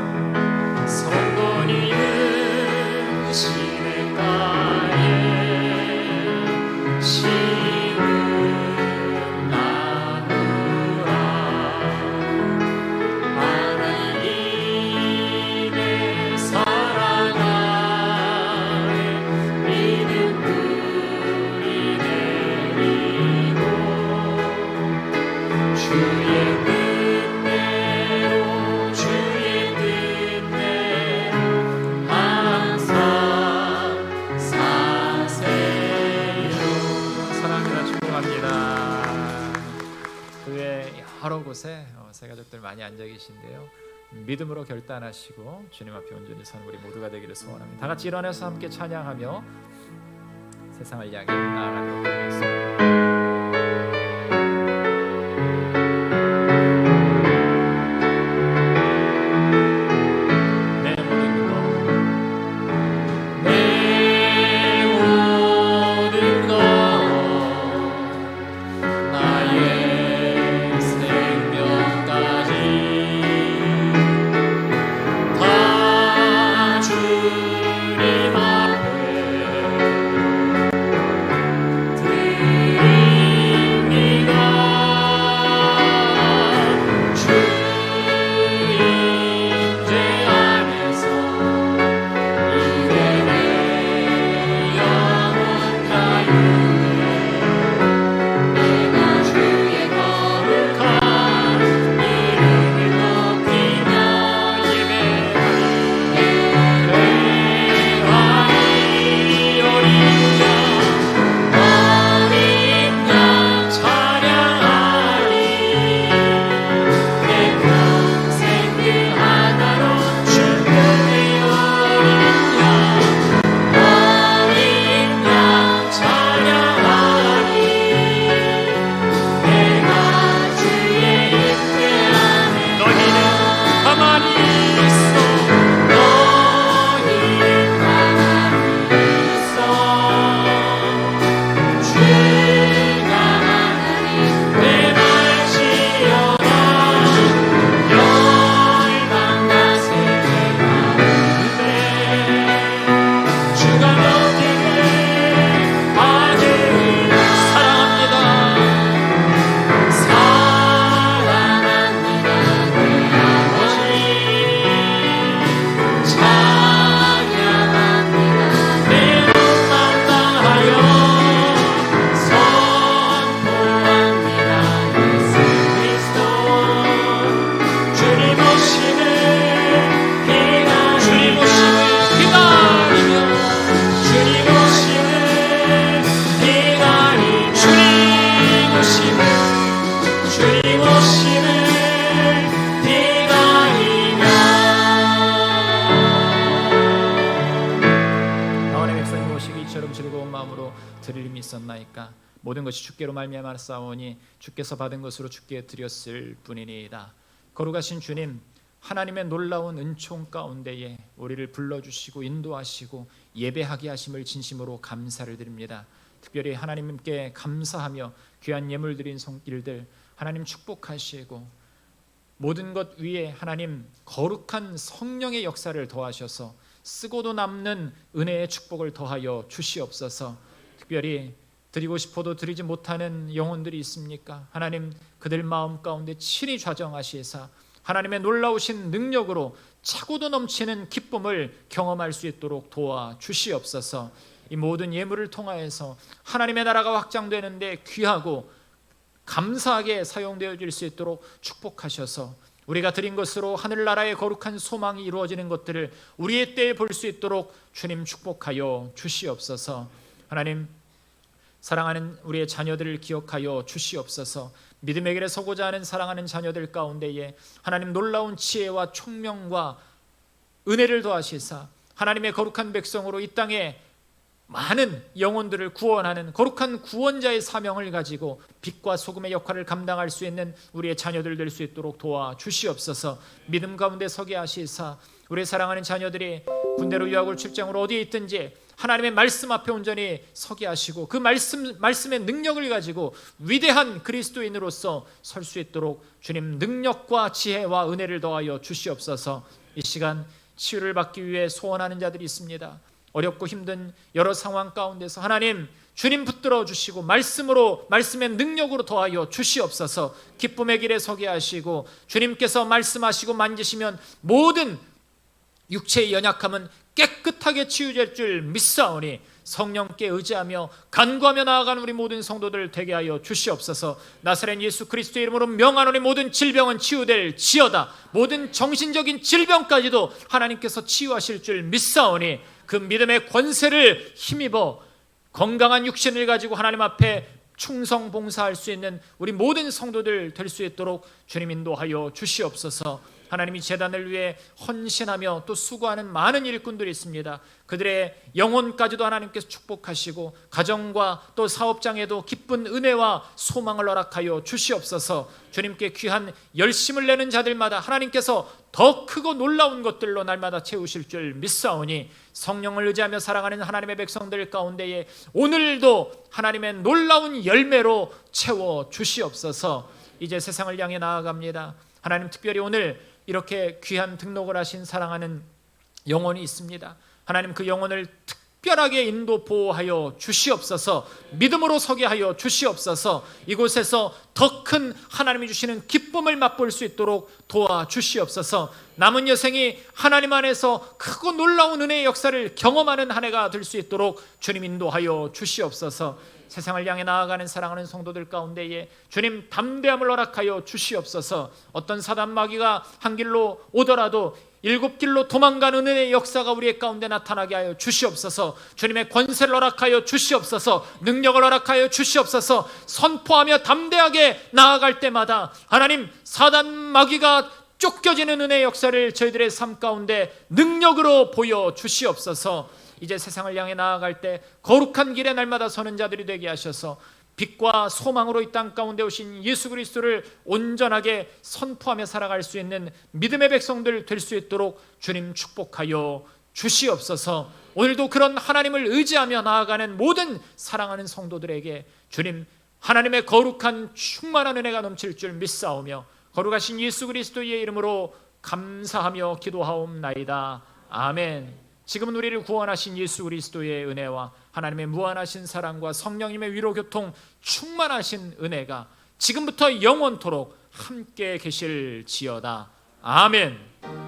성도님은 시냇가에 심은 나무라, 하나님의 사랑 아래 믿음 뿌리 내리고 주의 여러 곳에 새 가족들 많이 앉아 계신데요. 믿음으로 결단하시고 주님 앞에 온전히 서는 우리 모두가 되기를 소원합니다. 다 같이 일어나서 함께 찬양하며 세상을 향해 나아가도록 하겠습니다. 드릴 힘이 있었나이까? 모든 것이 주께로 말미암았사오니 주께서 받은 것으로 주께 드렸을 뿐이니이다. 거룩하신 주님, 하나님의 놀라운 은총 가운데에 우리를 불러주시고 인도하시고 예배하게 하심을 진심으로 감사를 드립니다. 특별히 하나님께 감사하며 귀한 예물 드린 손길들 하나님 축복하시고 모든 것 위에 하나님 거룩한 성령의 역사를 더하셔서 쓰고도 남는 은혜의 축복을 더하여 주시옵소서. 특별히 드리고 싶어도 드리지 못하는 영혼들이 있습니까? 하나님 그들 마음 가운데 친히 좌정하시사 하나님의 놀라우신 능력으로 차고도 넘치는 기쁨을 경험할 수 있도록 도와 주시옵소서. 이 모든 예물을 통하여서 하나님의 나라가 확장되는데 귀하고 감사하게 사용되어질 수 있도록 축복하셔서 우리가 드린 것으로 하늘나라의 거룩한 소망이 이루어지는 것들을 우리의 때에 볼 수 있도록 주님 축복하여 주시옵소서. 하나님 사랑하는 우리의 자녀들을 기억하여 주시옵소서. 믿음의 길에 서고자 하는 사랑하는 자녀들 가운데에 하나님 놀라운 지혜와 총명과 은혜를 더하시사 하나님의 거룩한 백성으로 이 땅에 많은 영혼들을 구원하는 거룩한 구원자의 사명을 가지고 빛과 소금의 역할을 감당할 수 있는 우리의 자녀들 될 수 있도록 도와 주시옵소서. 믿음 가운데 서게 하시사 우리의 사랑하는 자녀들이 군대로 유학을 출장으로 어디에 있든지 하나님의 말씀 앞에 온전히 서게 하시고 그 말씀의 능력을 가지고 위대한 그리스도인으로서 설 수 있도록 주님 능력과 지혜와 은혜를 더하여 주시옵소서. 이 시간 치유를 받기 위해 소원하는 자들이 있습니다. 어렵고 힘든 여러 상황 가운데서 하나님 주님 붙들어 주시고 말씀의 능력으로 더하여 주시옵소서. 기쁨의 길에 서게 하시고 주님께서 말씀하시고 만지시면 모든 육체의 연약함은 깨끗하게 치유될 줄 믿사오니 성령께 의지하며 간구하며 나아가는 우리 모든 성도들 되게 하여 주시옵소서. 나사렛 예수 그리스도의 이름으로 명하노니 모든 질병은 치유될 지어다. 모든 정신적인 질병까지도 하나님께서 치유하실 줄 믿사오니 그 믿음의 권세를 힘입어 건강한 육신을 가지고 하나님 앞에 충성 봉사할 수 있는 우리 모든 성도들 될 수 있도록 주님 인도하여 주시옵소서. 하나님이 제단을 위해 헌신하며 또 수고하는 많은 일꾼들이 있습니다. 그들의 영혼까지도 하나님께서 축복하시고 가정과 또 사업장에도 기쁜 은혜와 소망을 허락하여 주시옵소서. 주님께 귀한 열심을 내는 자들마다 하나님께서 더 크고 놀라운 것들로 날마다 채우실 줄 믿사오니 성령을 의지하며 살아가는 하나님의 백성들 가운데에 오늘도 하나님의 놀라운 열매로 채워 주시옵소서. 이제 세상을 향해 나아갑니다. 하나님 특별히 오늘 이렇게 귀한 등록을 하신 사랑하는 영혼이 있습니다. 하나님 그 영혼을 특별하게 인도 보호하여 주시옵소서. 믿음으로 서게 하여 주시옵소서. 이곳에서 더 큰 하나님이 주시는 기쁨을 맛볼 수 있도록 도와 주시옵소서. 남은 여생이 하나님 안에서 크고 놀라운 은혜의 역사를 경험하는 한 해가 될 수 있도록 주님 인도하여 주시옵소서. 세상을 향해 나아가는 사랑하는 성도들 가운데에 주님 담대함을 허락하여 주시옵소서. 어떤 사단 마귀가 한 길로 오더라도 7길로 도망가는 은혜의 역사가 우리의 가운데 나타나게 하여 주시옵소서. 주님의 권세를 허락하여 주시옵소서. 능력을 허락하여 주시옵소서. 선포하며 담대하게 나아갈 때마다 하나님 사단 마귀가 쫓겨지는 은혜의 역사를 저희들의 삶 가운데 능력으로 보여 주시옵소서. 이제 세상을 향해 나아갈 때 거룩한 길에 날마다 서는 자들이 되게 하셔서 빛과 소망으로 이 땅 가운데 오신 예수 그리스도를 온전하게 선포하며 살아갈 수 있는 믿음의 백성들 될 수 있도록 주님 축복하여 주시옵소서. 오늘도 그런 하나님을 의지하며 나아가는 모든 사랑하는 성도들에게 주님 하나님의 거룩한 충만한 은혜가 넘칠 줄 믿사오며 거룩하신 예수 그리스도의 이름으로 감사하며 기도하옵나이다. 아멘. 지금은 우리를 구원하신 예수 그리스도의 은혜와 하나님의 무한하신 사랑과 성령님의 위로 교통 충만하신 은혜가 지금부터 영원토록 함께 계실지어다. 아멘.